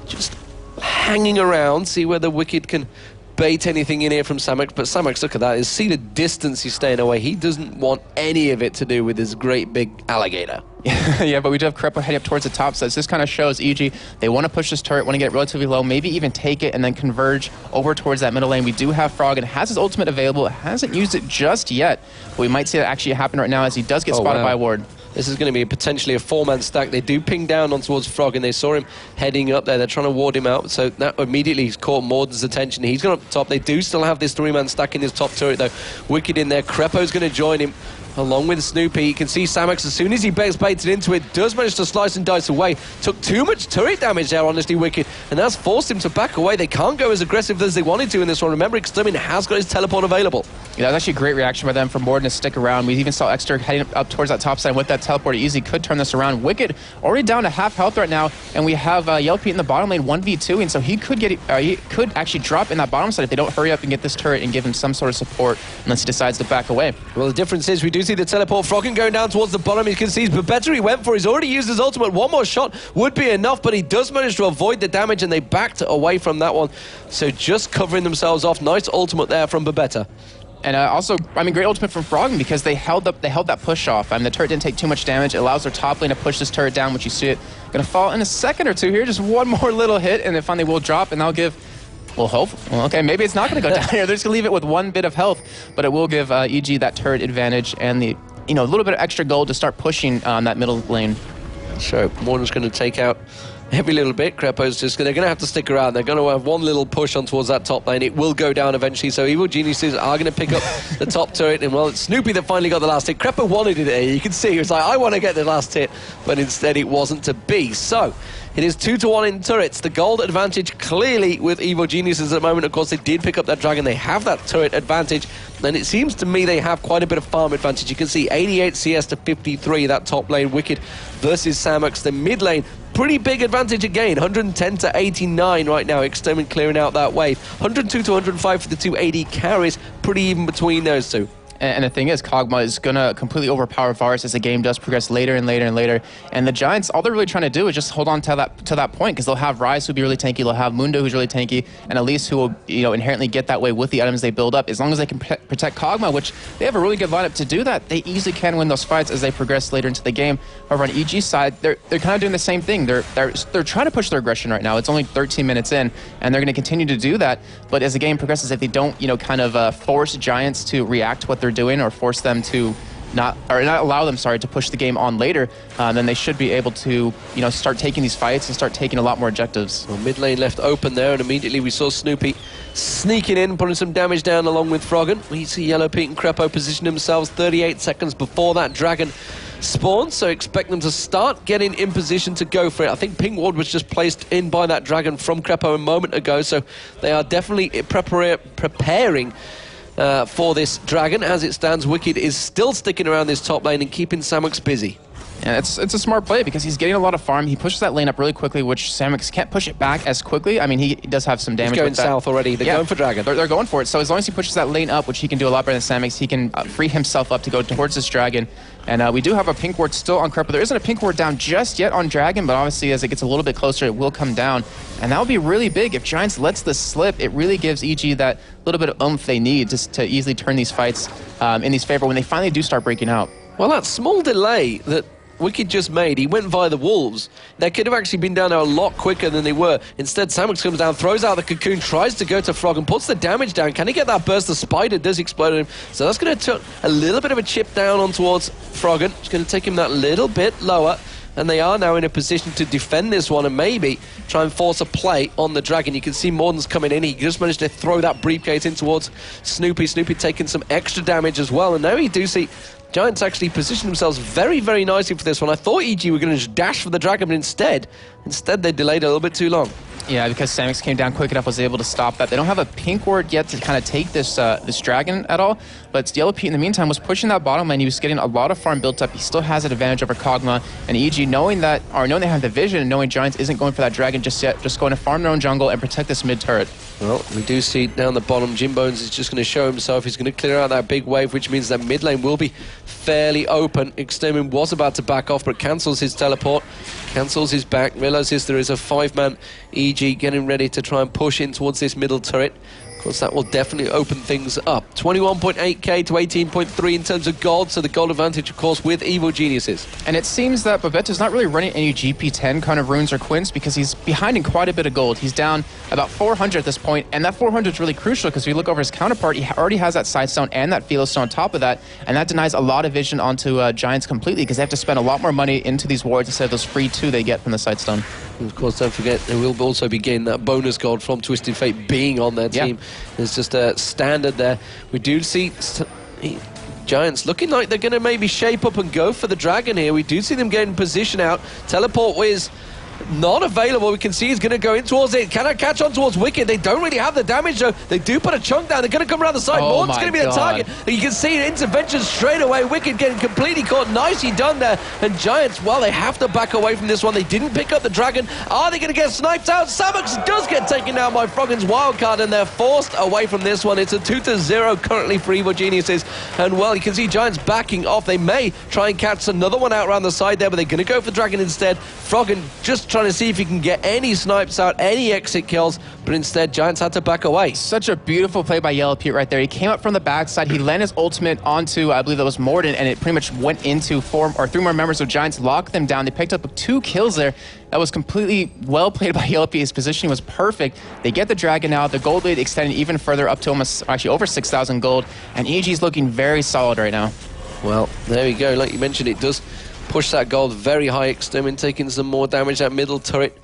just hanging around, see whether Wicked can bait anything in here from Samex. But Samex, look at that, see the distance he's staying away. He doesn't want any of it to do with his great big alligator. Yeah, but we do have Crepo heading up towards the top, so this kind of shows EG, they want to push this turret, want to get it relatively low, maybe even take it and then converge over towards that middle lane. We do have Frog and has his ultimate available, hasn't used it just yet, but we might see that actually happen right now as he does get spotted by Ward. This is going to be potentially a 4-man stack. They do ping down on towards Frog, and they saw him heading up there. They're trying to ward him out, so that immediately caught Morden's attention. He's gone up top. They do still have this 3-man stack in his top turret, though. Wicked in there. Crepo's going to join him along with Snoopy. You can see Samex, as soon as he baited into it, does manage to slice and dice away. Took too much turret damage there, honestly, Wicked, and that's forced him to back away. They can't go as aggressive as they wanted to in this one. Remember, Extermin has got his teleport available. Yeah, that was actually a great reaction by them for Morden to stick around. We even saw Exter heading up towards that top side with that teleport. He easily could turn this around. Wicked already down to half health right now, and we have Yellow Pete in the bottom lane 1v2, and so he could get he could actually drop in that bottom side if they don't hurry up and get this turret and give him some sort of support unless he decides to back away. Well, the difference is we do see the teleport. Froggen going down towards the bottom. You can see but better he went for. He's already used his ultimate. One more shot would be enough, but he does manage to avoid the damage, and they backed away from that one. So just covering themselves off. Nice ultimate there from Babetta. And also, I mean, great ultimate from Froggen because they held that push off. I mean, the turret didn't take too much damage. It allows their top lane to push this turret down, which you see it going to fall in a second or two here. Just one more little hit, and it finally will drop, and that'll give... Well, hope. Well, okay, maybe it's not going to go down here. They're just going to leave it with one bit of health, but it will give EG that turret advantage and the a little bit of extra gold to start pushing on that middle lane. So Morden's going to take out every little bit. Crepo's just they're going to have to stick around. They're going to have one little push on towards that top lane. It will go down eventually. So Evil Geniuses are going to pick up the top turret. And well, it's Snoopy that finally got the last hit. Crepo wanted it there. You can see he was like, I want to get the last hit, but instead it wasn't to be. So it is 2-1 in turrets. The gold advantage clearly with Evil Geniuses at the moment. Of course, they did pick up that dragon. They have that turret advantage. And it seems to me they have quite a bit of farm advantage. You can see 88 CS to 53, that top lane. Wicked versus Samex. The mid lane, pretty big advantage again. 110 to 89 right now. Extermin clearing out that wave. 102 to 105 for the 280 carries. Pretty even between those two. And the thing is, Kog'Maw is going to completely overpower Varus as the game does progress later and later and later. And the Giants, all they're really trying to do is just hold on to that point, because they'll have Ryze who'll be really tanky, they'll have Mundo who's really tanky, and Elise who will inherently get that way with the items they build up. As long as they can protect Kog'Maw, which they have a really good lineup to do that, they easily can win those fights as they progress later into the game. However, on EG's side, they're kind of doing the same thing. They're trying to push their aggression right now. It's only 13 minutes in, and they're going to continue to do that. But as the game progresses, if they don't force Giants to react to what they're doing, or force them to not allow them, to push the game on later, then they should be able to, start taking these fights and start taking a lot more objectives. Well, mid lane left open there, and immediately we saw Snoopy sneaking in, putting some damage down along with Froggen. We see Yellow Pete and Crepo position themselves 38 seconds before that dragon spawns, so expect them to start getting in position to go for it. I think Pink Ward was just placed in by that dragon from Crepo a moment ago, so they are definitely preparing for this dragon. As it stands, Wicked is still sticking around this top lane and keeping Samex busy. And it's a smart play because he's getting a lot of farm. He pushes that lane up really quickly, which Samex can't push it back as quickly. I mean, he does have some damage. He's going south already. They're going for dragon. They're going for it. So as long as he pushes that lane up, which he can do a lot better than Samex, he can free himself up to go towards this dragon. And we do have a pink ward still on Crepo. There isn't a pink ward down just yet on dragon, but obviously as it gets a little bit closer, it will come down. And that would be really big. If Giants lets this slip, it really gives EG that little bit of oomph they need to easily turn these fights in his favor when they finally do start breaking out. Well, that small delay that Wicked just made, he went via the wolves. They could have actually been down there a lot quicker than they were. Instead, Samex comes down, throws out the cocoon, tries to go to Frog and puts the damage down. Can he get that burst? The spider does explode him. So that's going to turn a little bit of a chip down on towards Froggen. It's going to take him that little bit lower. And they are now in a position to defend this one and maybe try and force a play on the dragon. You can see Morden's coming in. He just managed to throw that briefcase in towards Snoopy. Snoopy taking some extra damage as well. And now you do see Giants actually position themselves very, very nicely for this one. I thought EG were going to just dash for the dragon, but instead they delayed a little bit too long. Yeah, because Samix came down quick enough, was able to stop that. They don't have a pink ward yet to kind of take this this dragon at all, but Yellow Pete in the meantime was pushing that bottom lane. He was getting a lot of farm built up. He still has an advantage over Kog'Maw and EG, knowing they have the vision and knowing Giants isn't going for that dragon just yet, just going to farm their own jungle and protect this mid turret. Well, we do see down the bottom, Jimbones is just going to show himself. He's going to clear out that big wave, which means that mid lane will be fairly open. Extermin was about to back off, but cancels his teleport, cancels his back, realizes there is a 5-man EG getting ready to try and push in towards this middle turret. Of course, that will definitely open things up. 21.8k to 18.3 in terms of gold, so the gold advantage, of course, with Evil Geniuses. And it seems that Babette's not really running any GP10 kind of runes or quints because he's behind in quite a bit of gold. He's down about 400 at this point, and that 400 is really crucial because if you look over his counterpart, he already has that side stone and that Philo stone on top of that, and that denies a lot of vision onto Giants completely because they have to spend a lot more money into these wards instead of those free 2 they get from the side stone. And of course, don't forget, they will also be getting that bonus gold from Twisted Fate being on their team. It's just a standard there. We do see Giants looking like they're going to maybe shape up and go for the dragon here. We do see them getting position out. Teleport Wiz not available. We can see he's going to go in towards it. Can I catch on towards Wicked? They don't really have the damage, though. They do put a chunk down. They're going to come around the side. Morton's going to be the target. And you can see an intervention straight away. Wicked getting completely caught. Nicely done there. And Giants, well, they have to back away from this one. They didn't pick up the dragon. Are they going to get sniped out? Samux does get taken down by Froggen's wildcard, and they're forced away from this one. It's a 2-0 currently for Evil Geniuses. And, well, you can see Giants backing off. They may try and catch another one out around the side there, but they're going to go for dragon instead. Froggen just trying to see if he can get any snipes out, any exit kills, but instead Giants had to back away. Such a beautiful play by Yellow Pete right there. He came up from the backside, he landed his ultimate onto, I believe that was Morden, and it pretty much went into 3 more members of Giants, locked them down. They picked up 2 kills there. That was completely well played by Yellow Pete. His positioning was perfect. They get the dragon now, the gold lead extended even further up to almost, actually over 6,000 gold, and EG's looking very solid right now. Well, there we go. Like you mentioned, it does push that gold very high. Extermin taking some more damage. That middle turret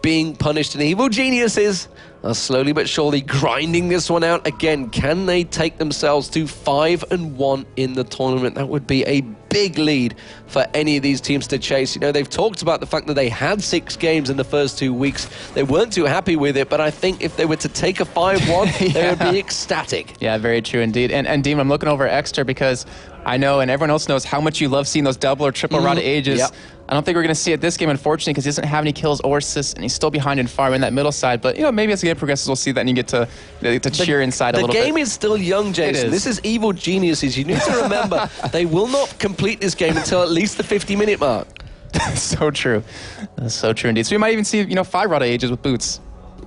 being punished, and Evil Geniuses are slowly but surely grinding this one out. Again, can they take themselves to 5-1 in the tournament? That would be a big lead for any of these teams to chase. You know, they've talked about the fact that they had 6 games in the first 2 weeks. They weren't too happy with it, but I think if they were to take a 5-1, they would be ecstatic. Yeah, very true indeed. And Dean, I'm looking over at Exeter because I know, and everyone else knows, how much you love seeing those double or triple rod ages. Yep. I don't think we're going to see it this game, unfortunately, because he doesn't have any kills or assists, and he's still behind in farm in that middle side. But, you know, maybe as the game progresses, we'll see that, and you get to cheer inside a little bit. The game is still young, Jason. This is Evil Geniuses. You need to remember, they will not complete this game until at least the 50-minute mark. So true. That's so true indeed. So we might even see, you know, 5 rod ages with boots.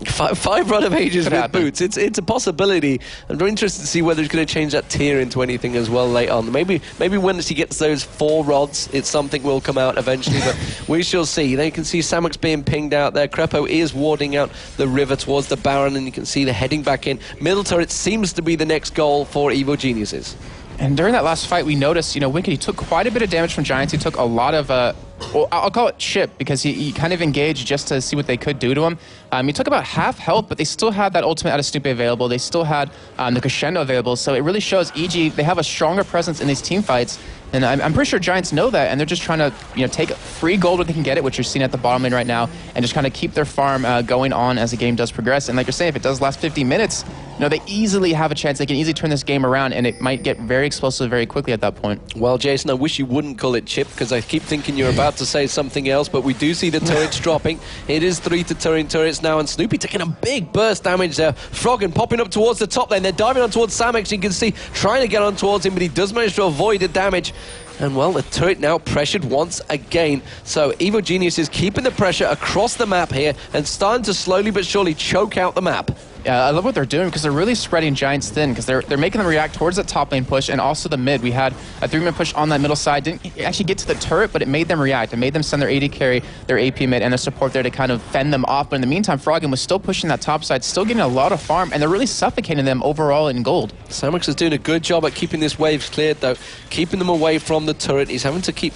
5 run of ages with boots. It's a possibility. I'm very interested to see whether he's going to change that tier into anything as well later on. Maybe once he gets those 4 rods, it's something will come out eventually, but we shall see. Now you can see Samux being pinged out there. Crepo is warding out the river towards the Baron, and you can see they're heading back in. Middle turret seems to be the next goal for Evil Geniuses. And during that last fight, we noticed, you know, Wicked, he took quite a bit of damage from Giants. He took a lot of, well, I'll call it chip, because he kind of engaged just to see what they could do to him. He took about half health, but they still had that ultimate out of Snoopy available. They still had the Crescendo available. So it really shows EG, they have a stronger presence in these team fights. And I'm pretty sure Giants know that, and they're just trying to, you know, take free gold when they can get it, which you're seeing at the bottom lane right now, and just kind of keep their farm going on as the game does progress. And like you're saying, if it does last 50 minutes, you know, they easily have a chance. They can easily turn this game around, and it might get very explosive very quickly at that point. Well, Jason, I wish you wouldn't call it chip, because I keep thinking you're about to say something else, but we do see the turrets dropping. It is 3 to turrets now, and Snoopy taking a big burst damage there. Froggen popping up towards the top lane. They're diving on towards Samux. You can see trying to get on towards him, but he does manage to avoid the damage. And, well, the turret now pressured once again. So Evil Genius is keeping the pressure across the map here and starting to slowly but surely choke out the map. Yeah, I love what they're doing, because they're really spreading Giants thin, because they're making them react towards the top lane push and also the mid. We had a 3-man push on that middle side. Didn't actually get to the turret, but it made them react. It made them send their AD carry, their AP mid, and their support there to kind of fend them off. But in the meantime, Froggen was still pushing that top side, still getting a lot of farm, and they're really suffocating them overall in gold. Samux is doing a good job at keeping this waves cleared, though, keeping them away from the turret. He's having to keep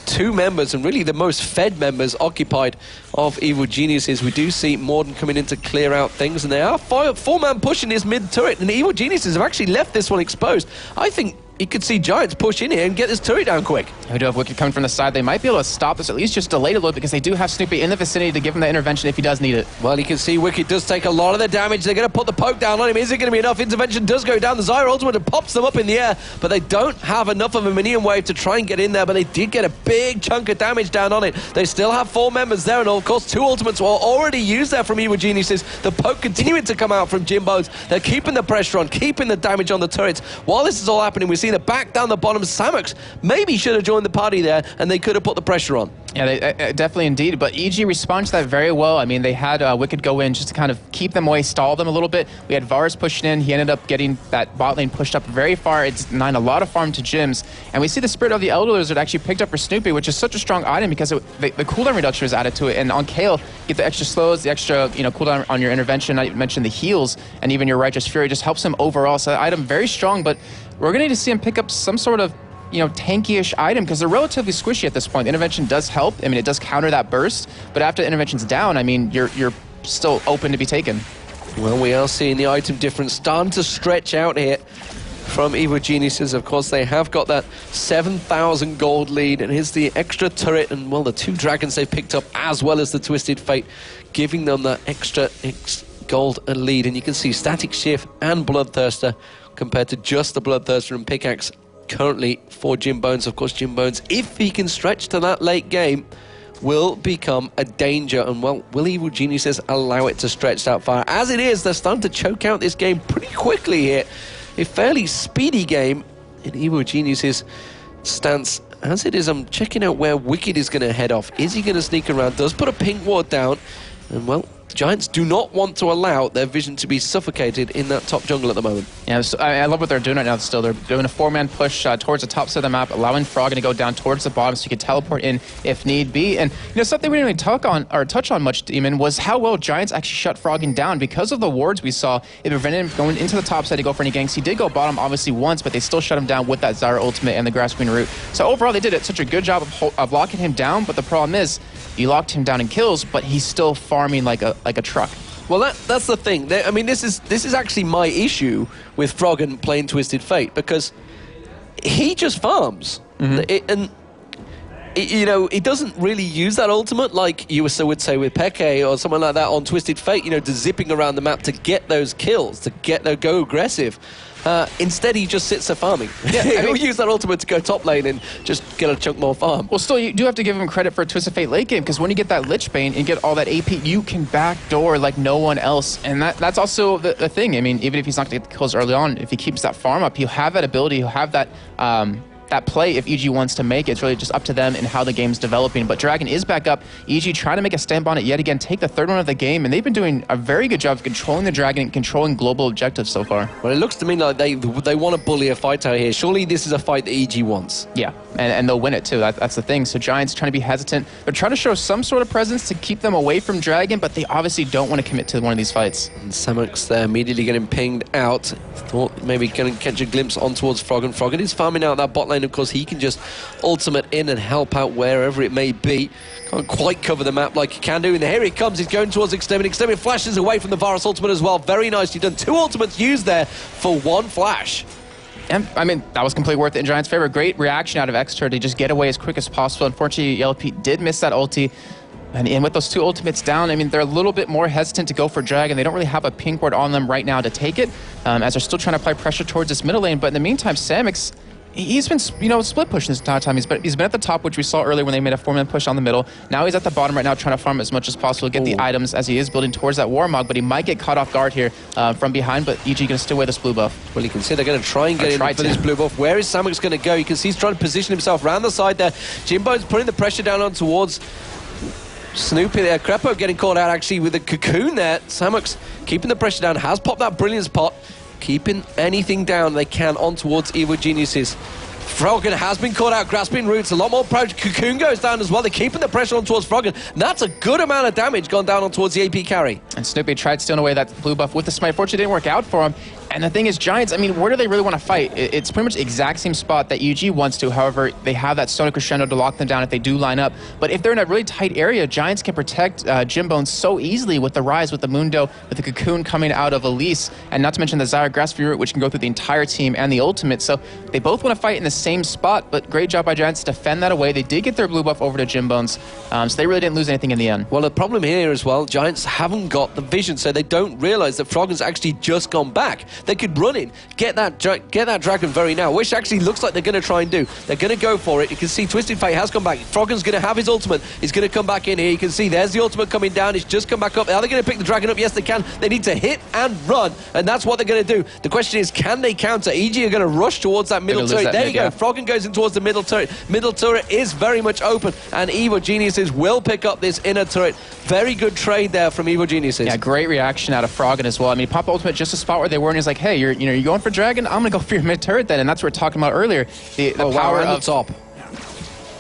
2 members, and really the most fed members, occupied of Evil Geniuses. We do see Morden coming in to clear out things, and they are 4-man pushing this mid turret, and the Evil Geniuses have actually left this one exposed. I think you could see Giants push in here and get this turret down quick. We do have Wicked coming from the side. They might be able to stop this, at least just delay it a little bit, because they do have Snoopy in the vicinity to give him the intervention if he does need it. Well, you can see Wicked does take a lot of the damage. They're going to put the poke down on him. Is it going to be enough? Intervention does go down. The Zyra ultimate and pops them up in the air, but they don't have enough of a minion wave to try and get in there, but they did get a big chunk of damage down on it. They still have 4 members there, and of course 2 ultimates were already used there from Evil Geniuses. The poke continuing to come out from Jimbo's. They're keeping the pressure on, keeping the damage on the turrets. While this is all happening, we see the back down the bottom. Samux maybe should have joined the party there, and they could have put the pressure on. Yeah, they, definitely indeed. But EG responds to that very well. I mean, they had Wicked go in just to kind of keep them away, stall them a little bit. We had Varus pushing in. He ended up getting that bot lane pushed up very far. It's denying a lot of farm to Jims. And we see the Spirit of the Elder Lizard actually picked up for Snoopy, which is such a strong item because the cooldown reduction was added to it. And on Kale, you get the extra slows, the extra cooldown on your intervention. I mentioned the heals, and even your Righteous Fury just helps him overall. So that item very strong, but we're going to need to see him pick up some sort of tanky-ish item, because they're relatively squishy at this point. The intervention does help. I mean, it does counter that burst, but after the intervention's down, I mean, you're still open to be taken. Well, we are seeing the item difference starting to stretch out here from Evil Geniuses. Of course, they have got that 7,000 gold lead, and here's the extra turret, and, well, the 2 dragons they've picked up, as well as the Twisted Fate, giving them that extra gold and lead. And you can see Static Shift and Bloodthirster compared to just the Bloodthirster and Pickaxe currently for Jim Bones. Of course, Jim Bones, if he can stretch to that late game, will become a danger. And, well, will Evil Geniuses allow it to stretch that far? As it is, they're starting to choke out this game pretty quickly here. A fairly speedy game in Evil Geniuses' stance. As it is, I'm checking out where Wicked is going to head off. Is he going to sneak around? Does put a pink ward down. And, well, Giants do not want to allow their vision to be suffocated in that top jungle at the moment. Yeah, so I love what they're doing right now still. They're doing a 4-man push towards the top side of the map, allowing Froggen to go down towards the bottom so he could teleport in if need be. And, something we didn't really touch on much, Demon, was how well Giants actually shut Froggen down. Because of the wards we saw, it prevented him going into the top side to go for any ganks. He did go bottom, obviously, once, but they still shut him down with that Zyra ultimate and the Grasping Root. So overall, they did such a good job of locking him down, but the problem is, you locked him down in kills, but he's still farming like a truck. Well, that's the thing. I mean, this is actually my issue with Froggen playing Twisted Fate, because he just farms. He doesn't really use that ultimate like you would say with Peke or someone like that on Twisted Fate, to zipping around the map to get those kills, to go aggressive. Instead, he just sits there farming. Yeah, he'll use that ultimate to go top lane and just get a chunk more farm. Well, still, you do have to give him credit for Twisted Fate late game, because when you get that Lich Bane and get all that AP, you can backdoor like no one else. And that's also the thing. I mean, even if he's not going to get the kills early on, if he keeps that farm up, he'll have that ability, he'll have that that play if EG wants to make it. It's really just up to them and how the game's developing. But Dragon is back up. EG trying to make a stamp on it yet again, take the 3rd one of the game, and they've been doing a very good job of controlling the Dragon and controlling global objectives so far. Well, it looks to me like they want to bully a fight out here. Surely this is a fight that EG wants. Yeah, and they'll win it too. That's the thing. So Giants trying to be hesitant. They're trying to show some sort of presence to keep them away from Dragon, but they obviously don't want to commit to one of these fights. And Samux there immediately getting pinged out. Thought maybe going to catch a glimpse on towards Froggen. Froggen is farming out that bot lane. Of course, he can just ultimate in and help out wherever it may be. Can't quite cover the map like he can do. And here he comes. He's going towards Extermin. Extermin flashes away from the Varus ultimate as well. Very nicely done. 2 ultimates used there for 1 flash. And, I mean, that was completely worth it in Giants' favor. Great reaction out of Exter to just get away as quick as possible. Unfortunately, Yellow Pete did miss that ulti. And with those 2 ultimates down, I mean, they're a little bit more hesitant to go for Dragon. They don't really have a pink ward on them right now to take it, as they're still trying to apply pressure towards this middle lane. But in the meantime, Samux, he's been, split pushing this entire time. He's been at the top, which we saw earlier when they made a 4-man push on the middle. Now he's at the bottom right now, trying to farm as much as possible, get the items as he is building towards that Warmog, but he might get caught off guard here from behind, but EG going to steal away this blue buff. Well, you can see they're going to try and get in for this blue buff. Where is Samux going to go? You can see he's trying to position himself around the side there. Jimbo's putting the pressure down on towards Snoopy there. Crepo getting caught out actually with a cocoon there. Samux keeping the pressure down, has popped that Brilliance pot, keeping anything down they can on towards Evil Geniuses. Froggen has been caught out, grasping roots, a lot more pro. Cocoon goes down as well. They're keeping the pressure on towards Froggen. And that's a good amount of damage gone down on towards the AP carry. And Snoopy tried stealing away that blue buff with the smite. Fortunately, it didn't work out for him. And the thing is, Giants, I mean, where do they really want to fight? It's pretty much the exact same spot that EG wants to. However, they have that Sonic Crescendo to lock them down if they do line up. But if they're in a really tight area, Giants can protect Jimbones so easily with the Rise, with the Mundo, with the Cocoon coming out of Elise, and not to mention the Zyra Grass Fury, which can go through the entire team and the ultimate. So they both want to fight in the same spot, but great job by Giants to defend that away. They did get their blue buff over to Jimbones, so they really didn't lose anything in the end. Well, the problem here as well, Giants haven't got the vision, so they don't realize that Froggen's actually just gone back. They could run in, get that dragon very now, which actually looks like they're going to try and do. They're going to go for it. You can see Twisted Fate has come back. Froggen's going to have his ultimate. He's going to come back in here. You can see there's the ultimate coming down. It's just come back up. Are they going to pick the dragon up? Yes, they can. They need to hit and run, and that's what they're going to do. The question is, can they counter? EG are going to rush towards that middle turret. There you go. Froggen goes in towards the middle turret. Middle turret is very much open, and Evo Geniuses will pick up this inner turret. Very good trade there from Evo Geniuses. Yeah, great reaction out of Froggen as well. I mean, he popped ultimate just a spot where they were, and he's like, hey, you're going for dragon? I'm going to go for your mid turret then, and that's what we were talking about earlier. The power of the top.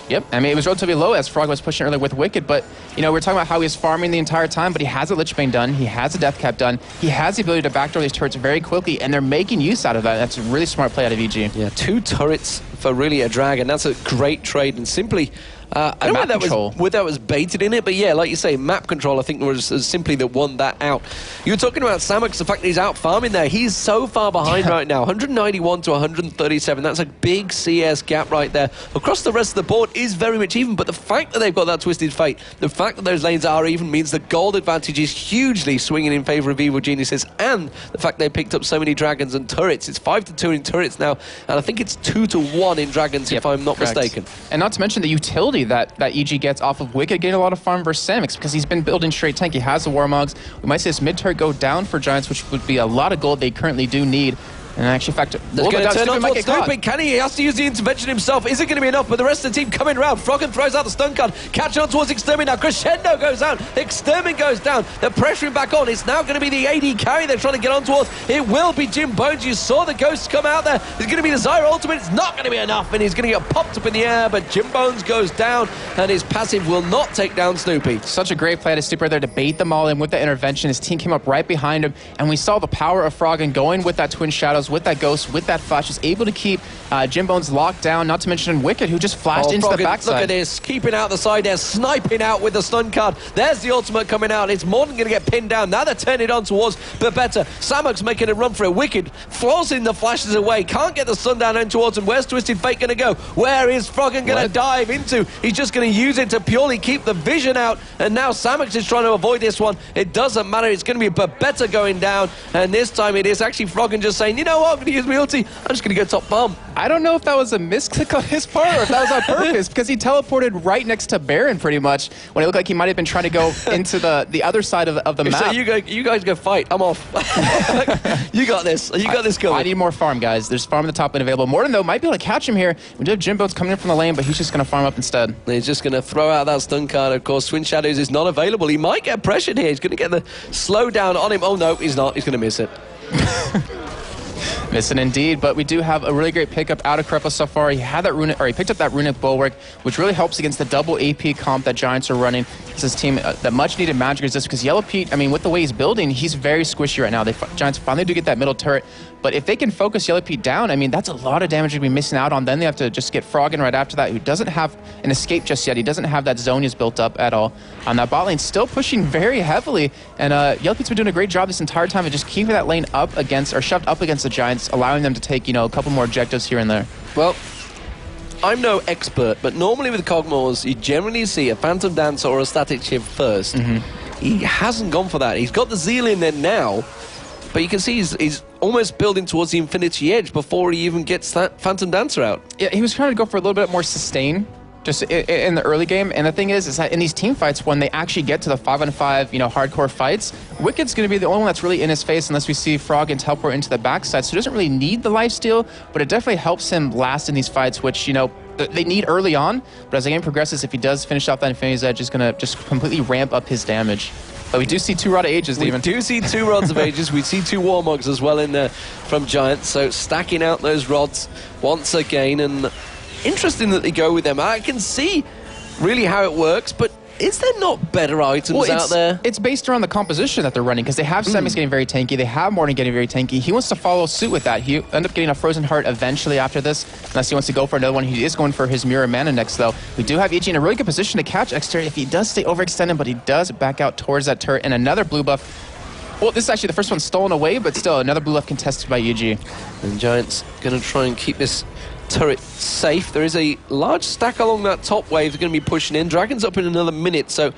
Yep, I mean, it was relatively low as Frog was pushing earlier with Wicked, but, you know, we're talking about how he's farming the entire time, but he has a Lich Bane done, he has a Death Cap done, he has the ability to backdoor these turrets very quickly, and they're making use out of that. That's a really smart play out of EG. Yeah, 2 turrets for really a dragon. That's a great trade, and simply... I don't know whether that was baited in it, but yeah, like you say, map control, I think, was simply that won that out. You were talking about Samox, the fact that he's out farming there. He's so far behind right now, 191 to 137. That's a big CS gap right there. Across the rest of the board is very much even, but the fact that they've got that Twisted Fate, the fact that those lanes are even means the gold advantage is hugely swinging in favor of Evo Geniuses, and the fact they picked up so many dragons and turrets. It's 5-2 in turrets now, and I think it's 2-1 in dragons, if I'm not mistaken. And not to mention the utility that EG gets off of Wicked getting a lot of farm versus Samox, because he's been building straight tank. He has the Warmogs. We might see this mid turret go down for Giants, which would be a lot of gold they currently do need. And actually, in fact, going to turn on towards Snooping. Can he? He has to use the intervention himself. Is it going to be enough? But the rest of the team coming around. Froggen throws out the stun card. Catching on towards Extermin now. Crescendo goes down. Extermin goes down. They're pressuring back on. It's now going to be the AD carry they're trying to get on towards. It will be Jimbones. You saw the ghosts come out there. It's going to be the Zyra ultimate. It's not going to be enough, and he's going to get popped up in the air. But Jimbones goes down, and his passive will not take down Snoopy. Such a great play to Snoopy there to bait them all in with the intervention. His team came up right behind him, and we saw the power of Froggen going with that Twin Shadows, with that Ghost, with that Flash, is able to keep Jimbones locked down, not to mention Wicked, who just flashed into Froggen, the backside. Look at this, keeping out the side there, sniping out with the stun card. There's the ultimate coming out. It's more than going to get pinned down. Now they're turning it on towards Babetta. Samox making a run for it. Wicked forcing the flashes away. Can't get the stun down in towards him. Where's Twisted Fate going to go? Where is Froggen going to dive into? He's just going to use it to purely keep the vision out. And now Samox is trying to avoid this one. It doesn't matter. It's going to be Babetta going down. And this time it is actually Froggen just saying, you know what, I'm going to use my ulti. I'm just going to go top bomb. I don't know if that was a misclick on his part or if that was on purpose, because he teleported right next to Baron pretty much when it looked like he might have been trying to go into the other side of the map. So you guys go fight. I'm off. You got this. You got this going. I need more farm, guys. There's farm in the top lane available. Morton, though, might be able to catch him here. We do have Jimbones coming in from the lane, but he's just going to farm up instead. He's just going to throw out that stun card. Of course, Twin Shadows is not available. He might get pressured here. He's going to get the slowdown on him. Oh, no, he's not. He's going to miss it. Missing indeed, but we do have a really great pickup out of Krepa so far. He had that runic, or he picked up that runic bulwark, which really helps against the double AP comp that Giants are running. It's his team that much needed magic resist, because Yellow Pete, I mean, with the way he's building, he's very squishy right now. Giants finally do get that middle turret, but if they can focus Yellow Pete down, I mean, that's a lot of damage to be missing out on. Then they have to just get Froggen right after that, who doesn't have an escape just yet. He doesn't have that Zonia's built up at all. On that bot lane, still pushing very heavily, and Yellow Pete's been doing a great job this entire time of just keeping that lane up against, or shoved up against the Giants, allowing them to take, you know, a couple more objectives here and there. Well, I'm no expert, but normally with Cogmores, you generally see a Phantom Dancer or a Static Shiv first. He hasn't gone for that. He's got the Zeal in there now, but you can see he's almost building towards the Infinity Edge before he even gets that Phantom Dancer out. Yeah, he was trying to go for a little bit more sustain just in the early game, and the thing is that in these team fights, when they actually get to the 5-on-5, you know, hardcore fights, Wicked's going to be the only one that's really in his face unless we see Froggen teleport into the backside, so he doesn't really need the lifesteal, but it definitely helps him last in these fights, which, you know, they need early on, but as the game progresses, if he does finish off that Infinity's Edge, it's going to just completely ramp up his damage. But we do see 2 Rod of Ages, Steven. We do see 2 Rods of Ages. We see 2 Warmogs as well in there from Giants, so stacking out those rods once again, and interesting that they go with them. I can see really how it works, but is there not better items out there? It's based around the composition that they're running, because they have Sammix getting very tanky, they have Morton getting very tanky. He wants to follow suit with that. He end up getting a Frozen Heart eventually after this, unless he wants to go for another one. He is going for his Mirror Mana next, though. We do have EG in a really good position to catch Exter if he does stay overextended, but he does back out towards that turret, and another blue buff. Well, this is actually the first one stolen away, but still another blue buff contested by EG. And Giants going to try and keep this turret safe. There is a large stack along that top wave. They're going to be pushing in. Dragon's up in another minute, so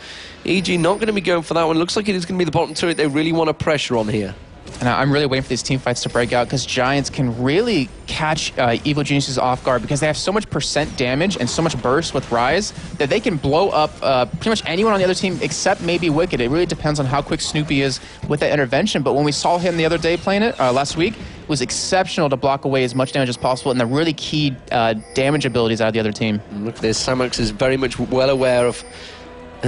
EG not going to be going for that one. Looks like it is going to be the bottom turret they really want to pressure on here. And I'm really waiting for these team fights to break out, because Giants can really catch Evil Geniuses off guard, because they have so much % damage and so much burst with Rise that they can blow up pretty much anyone on the other team except maybe Wicked. It really depends on how quick Snoopy is with that intervention. But when we saw him the other day playing it, last week, it was exceptional to block away as much damage as possible and the really key damage abilities out of the other team. And look at this. Sammix is very much well aware of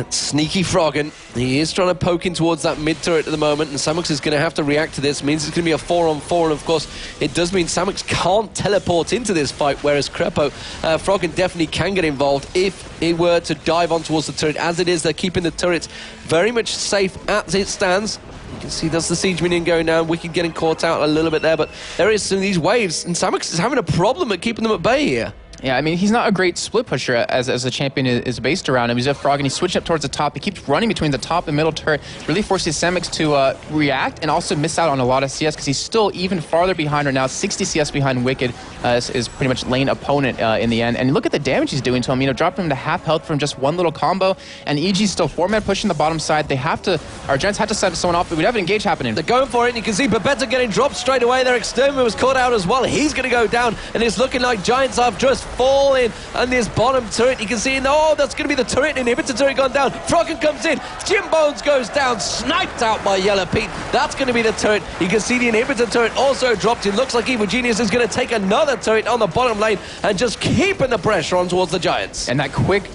sneaky Froggen. He is trying to poke in towards that mid turret at the moment, and Sammix is going to have to react to this. It means it's going to be a 4-on-4, and of course it does mean Sammix can't teleport into this fight, whereas Crepo, Froggen definitely can get involved if he were to dive on towards the turret. As it is, they're keeping the turret very much safe as it stands. You can see that's the Siege Minion going down. Wicked getting caught out a little bit there, but there is some of these waves, and Sammix is having a problem at keeping them at bay here. Yeah, I mean, he's not a great split pusher as the champion is based around him. He's a Frog, and he's switching up towards the top. He keeps running between the top and middle turret, really forces Sammix to react and also miss out on a lot of CS, because he's still even farther behind right now. 60 CS behind Wicked is pretty much lane opponent in the end. And look at the damage he's doing to him. You know, dropping him to half health from just one little combo. And EG's still 4-man pushing the bottom side. They have to, our Giants have to send someone off, but we have an engage happening. They're going for it, and you can see Babetta getting dropped straight away. Their Exterminator was caught out as well. He's going to go down, and it's looking like Giants have just fallen. And this bottom turret, you can see, oh, that's going to be the turret. Inhibitor turret gone down. Froggen comes in. Jim Bones goes down, sniped out by Yellow Pete. That's going to be the turret. You can see the inhibitor turret also dropped. It looks like Evil Genius is going to take another turret on the bottom lane and just keeping the pressure on towards the Giants. And that quick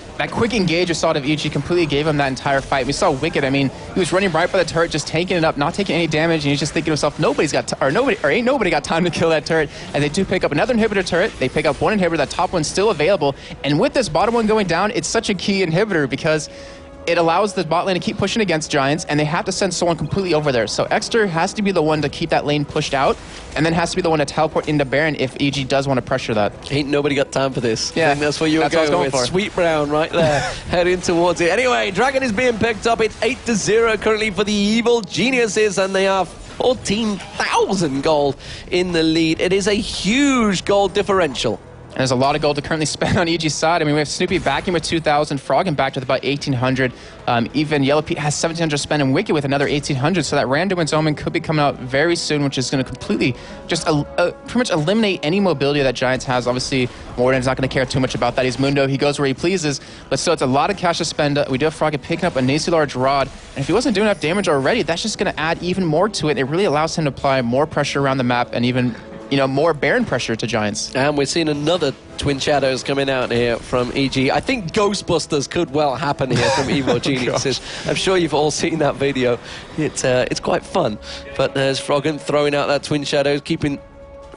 engage we saw out of EG completely gave him that entire fight. We saw Wicked. I mean, he was running right by the turret, just tanking it up, not taking any damage, and he's just thinking to himself, ain't nobody got time to kill that turret. And they do pick up another inhibitor turret. They pick up one inhibitor. That top one's still available. And with this bottom one going down, it's such a key inhibitor, because it allows the bot lane to keep pushing against Giants, and they have to send someone completely over there. So Exter has to be the one to keep that lane pushed out, and then has to be the one to teleport into Baron if EG does want to pressure that. Ain't nobody got time for this. Yeah, I think that's what you were going with. for. Sweet Brown right there, heading towards it. Anyway, Dragon is being picked up. It's 8-0 currently for the Evil Geniuses, and they are 14,000 gold in the lead. It is a huge gold differential. And there's a lot of gold to currently spend on EG's side. I mean, we have Snoopy backing with 2,000, Froggen backed with about 1,800. Even Yellow Pete has 1,700 spent, and Wicked with another 1,800. So that Randuin's Omen could be coming out very soon, which is going to completely just pretty much eliminate any mobility that Giants has. Obviously, Morden's not going to care too much about that. He's Mundo. He goes where he pleases. But still, it's a lot of cash to spend. We do have Froggen picking up a nasty large rod. And if he wasn't doing enough damage already, that's just going to add even more to it. It really allows him to apply more pressure around the map and even, you know, more Baron pressure to Giants. And we're seeing another Twin Shadows coming out here from EG. I think Ghostbusters could well happen here from Evil Geniuses. I'm sure you've all seen that video. It's quite fun. But there's Froggen throwing out that Twin Shadows, keeping...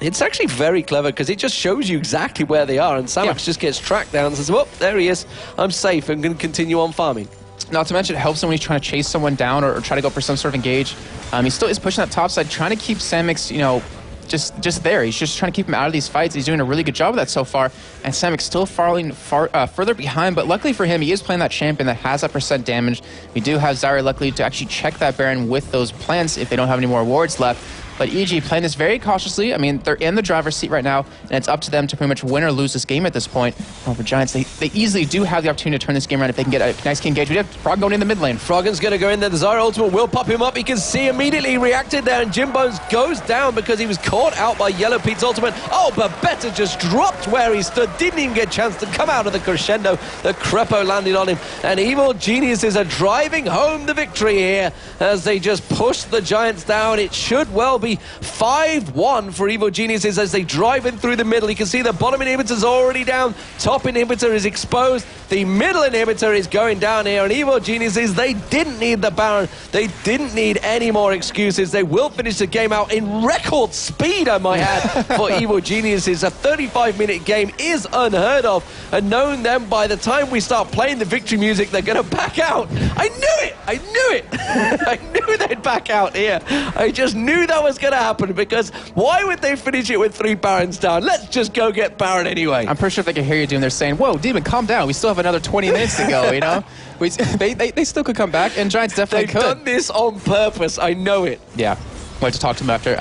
It's actually very clever, because it just shows you exactly where they are, and Sammix just gets tracked down and says, well, there he is. I'm safe. I'm going to continue on farming. Not to mention, it helps him when he's trying to chase someone down or try to go for some sort of engage. He still is pushing that top side, trying to keep Sammix, you know, just there. He's just trying to keep him out of these fights. He's doing a really good job of that so far. And Sammix still falling further behind. But luckily for him, he is playing that champion that has that % damage. We do have Zyra luckily to actually check that Baron with those plants if they don't have any more wards left. But EG playing this very cautiously. I mean, they're in the driver's seat right now, and it's up to them to pretty much win or lose this game at this point. Over Giants, they easily do have the opportunity to turn this game around if they can get a nice key engage. We have Frog going in the mid lane. Froggen's going to go in there. The Zyra ultimate will pop him up. You can see immediately he reacted there, and Jim Bones goes down because he was caught out by Yellow Pete's ultimate. Oh, Babetta just dropped where he stood. Didn't even get a chance to come out of the crescendo. The Crepo landed on him, and Evil Geniuses are driving home the victory here as they just push the Giants down. It should well be be 5-1 for Evil Geniuses as they drive in through the middle. You can see the bottom inhibitor's already down. Top inhibitor is exposed. The middle inhibitor is going down here. And Evil Geniuses, they didn't need the Baron. They didn't need any more excuses. They will finish the game out in record speed, I might add, for Evil Geniuses. A 35-minute game is unheard of. And knowing them, by the time we start playing the victory music, they're going to back out. I knew it! I knew it! I knew they'd back out here. I just knew that was going to happen, because why would they finish it with 3 Barons down? Let's just go get Baron anyway. I'm pretty sure they can hear you doing. They're saying, "Whoa, Demon, calm down. We still have another 20 minutes to go." You know, they still could come back, and Giants definitely They've could. done this on purpose. I know it. Yeah. I'd like to talk to them after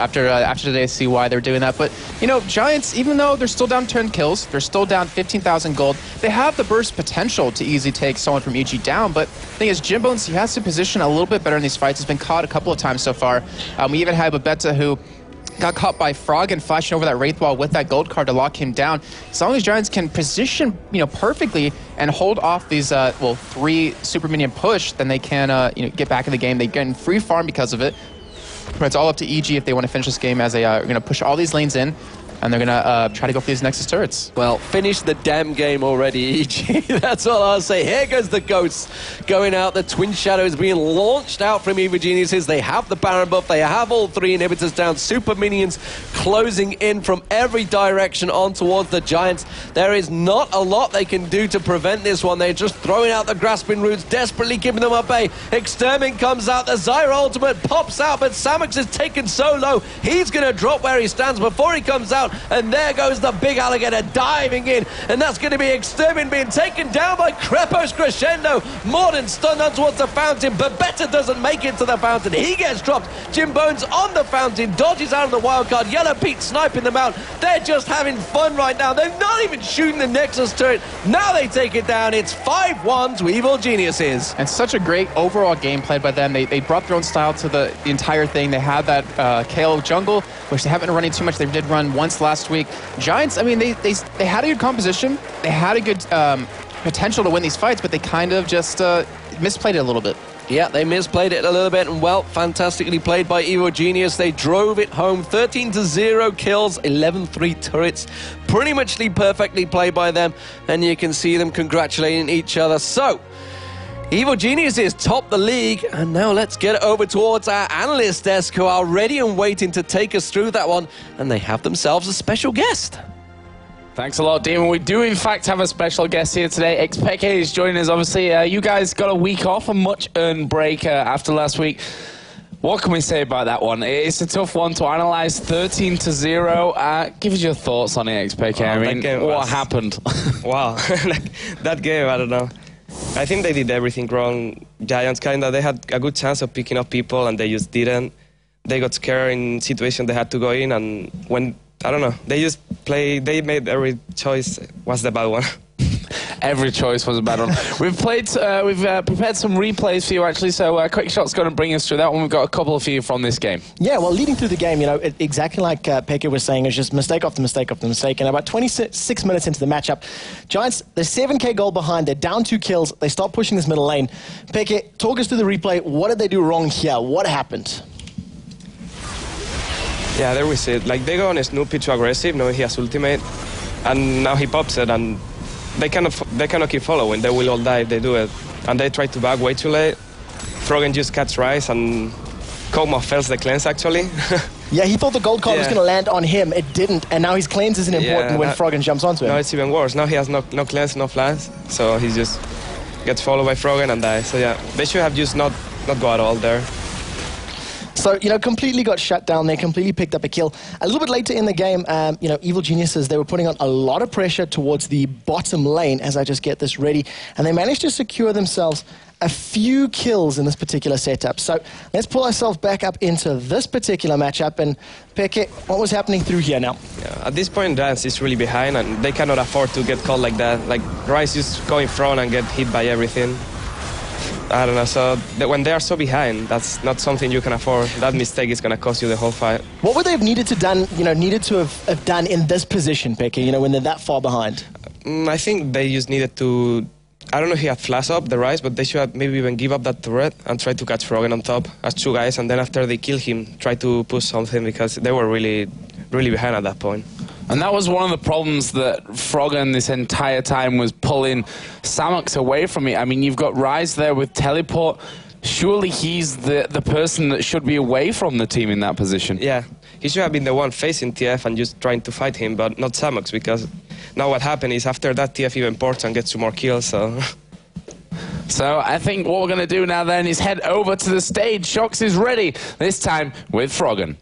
today, see why they're doing that. But, you know, Giants, even though they're still down 10 kills, they're still down 15,000 gold, they have the burst potential to easily take someone from EG down. But the thing is, Jimbones, he has to position a little bit better in these fights. He's been caught a couple of times so far. We even have Babetta, who got caught by Frog and flashing over that Wraith Wall with that gold card to lock him down. As long as Giants can position, you know, perfectly and hold off these, 3 super minion push, then they can, get back in the game. They get free farm because of it. But it's all up to EG if they want to finish this game, as they are going to push all these lanes in, and they're going to try to go for these Nexus turrets. Well, finish the damn game already, EG. That's all I'll say. Here goes the Ghosts going out. The Twin Shadows being launched out from Evil Geniuses. They have the Baron buff. They have all 3 inhibitors down. Super minions closing in from every direction on towards the Giants. There is not a lot they can do to prevent this one. They're just throwing out the grasping roots, desperately giving them a bay. Extermin comes out. The Zyra ultimate pops out, but Samux is taken so low. He's going to drop where he stands before he comes out. And there goes the big alligator diving in. And that's going to be Extermin being taken down by Krepos Crescendo. Morden stunned on towards the fountain. Babetta doesn't make it to the fountain. He gets dropped. Jimbones on the fountain. Dodges out of the wildcard. Yellow Pete sniping them out. They're just having fun right now. They're not even shooting the Nexus turret. Now they take it down. It's 5-1 to Evil Geniuses. And such a great overall game played by them. They brought their own style to the entire thing. They had that KO jungle, which they haven't been running too much. They did run once last week. Giants, I mean, they had a good composition. They had a good potential to win these fights, but they kind of just misplayed it a little bit. Yeah, they misplayed it a little bit, and well, fantastically played by Evil Genius. They drove it home. 13-0 kills, 11-3 turrets. Pretty much perfectly played by them, and you can see them congratulating each other. So, Evil Geniuses top the league, and now let's get over towards our analyst desk, who are ready and waiting to take us through that one, and they have themselves a special guest. Thanks a lot, Demon. We do, in fact, have a special guest here today. XPK is joining us. Obviously, you guys got a week off, a much-earned break after last week. What can we say about that one? It's a tough one to analyze. 13-0. Give us your thoughts on it, XPK. I mean, what happened? Wow. That game, I don't know. I think they did everything wrong. Giants they had a good chance of picking up people, and they just didn't. They got scared in situations they had to go in, and when, I don't know, they just they made every choice was the bad one. Every choice was a bad one. We've prepared some replays for you, actually, so QuickShot's going to bring us through that one. We've got a couple for you from this game. Yeah, well, leading through the game, exactly like Pekka was saying, it's just mistake after mistake after mistake. And about 26 minutes into the matchup, Giants, they're 7k goal behind. They're down 2 kills. They start pushing this middle lane. Pekka, talk us through the replay. What did they do wrong here? What happened? Yeah, there we see it. Like, they go on Snoopy too aggressive, knowing he has ultimate, and now he pops it, and they cannot keep following. They will all die if they do it. And they try to back way too late. Froggen just cuts Rise, and Kog'Maw fails the cleanse, actually. Yeah, he thought the gold card was going to land on him. It didn't, and now his cleanse isn't important when Froggen jumps onto him. No, it's even worse. Now he has no cleanse, no flash, so he just gets followed by Froggen and dies. So yeah, they should have just not go at all there. So, completely got shut down. They completely picked up a kill. A little bit later in the game, Evil Geniuses, they were putting on a lot of pressure towards the bottom lane, as I just get this ready, and they managed to secure themselves a few kills in this particular setup. So let's pull ourselves back up into this particular matchup, and Pekka, what was happening through here now? Yeah, at this point, Giants is really behind, and they cannot afford to get caught like that. Like, Rise just go in front and get hit by everything. I don't know, so when they are so behind, that's not something you can afford. That mistake is going to cost you the whole fight. What would they have needed to have done in this position, Pekka, when they're that far behind? I think they just needed to I don't know if he had flash up the Rise, but they should have maybe even give up that turret and try to catch Froggen on top as two guys, and then after they kill him, try to push something, because they were really behind at that point. And that was one of the problems that Froggen this entire time was pulling Samox away from it. I mean, you've got Rise there with teleport. Surely he's the person that should be away from the team in that position. Yeah, he should have been the one facing TF and just trying to fight him, but not Samox, because now what happened is after that TF even ports and gets 2 more kills, so... So I think what we're going to do now then is head over to the stage. Shox is ready, this time with Froggen.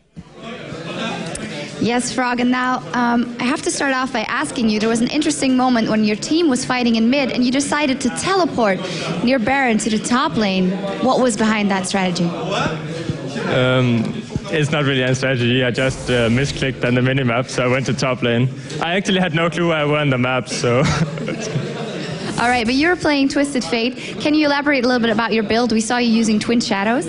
Yes, Froggen. Now, I have to start off by asking you, there was an interesting moment when your team was fighting in mid and you decided to teleport near Baron to the top lane. What was behind that strategy? It's not really a strategy. I just misclicked on the minimap, so I went to top lane. I actually had no clue where I were on the map, so... All right, but you're playing Twisted Fate. Can you elaborate a little bit about your build? We saw you using Twin Shadows.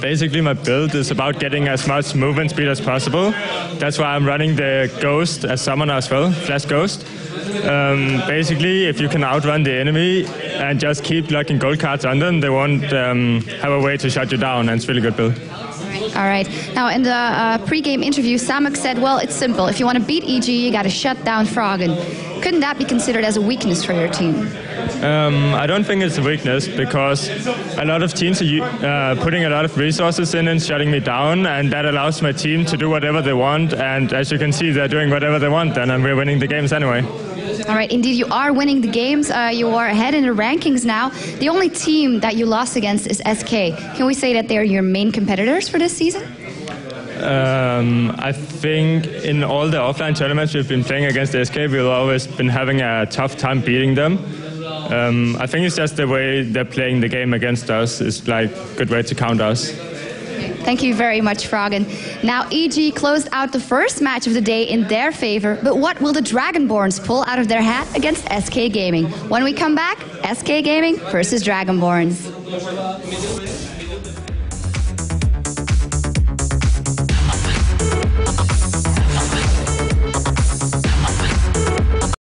Basically, my build is about getting as much movement speed as possible. That's why I'm running the Ghost as summoner as well, Flash Ghost. Basically, if you can outrun the enemy and just keep locking gold cards on them, they won't have a way to shut you down, and it's really good build. All right. Now, in the pre-game interview, Samox said, well, it's simple. If you want to beat EG, you got to shut down Froggen. Couldn't that be considered as a weakness for your team? I don't think it's a weakness, because a lot of teams are putting a lot of resources in and shutting me down, and that allows my team to do whatever they want, and as you can see, they're doing whatever they want, and we're winning the games anyway. All right, indeed, you are winning the games. You are ahead in the rankings now. The only team that you lost against is SK. Can we say that they're your main competitors for this season? I think in all the offline tournaments we've been playing against SK, we've always been having a tough time beating them. I think it's just the way they're playing the game against us is like a good way to count us. Thank you very much, Froggen. Now, EG closed out the first match of the day in their favor, but what will the Dragonborns pull out of their hat against SK Gaming? When we come back, SK Gaming versus Dragonborns.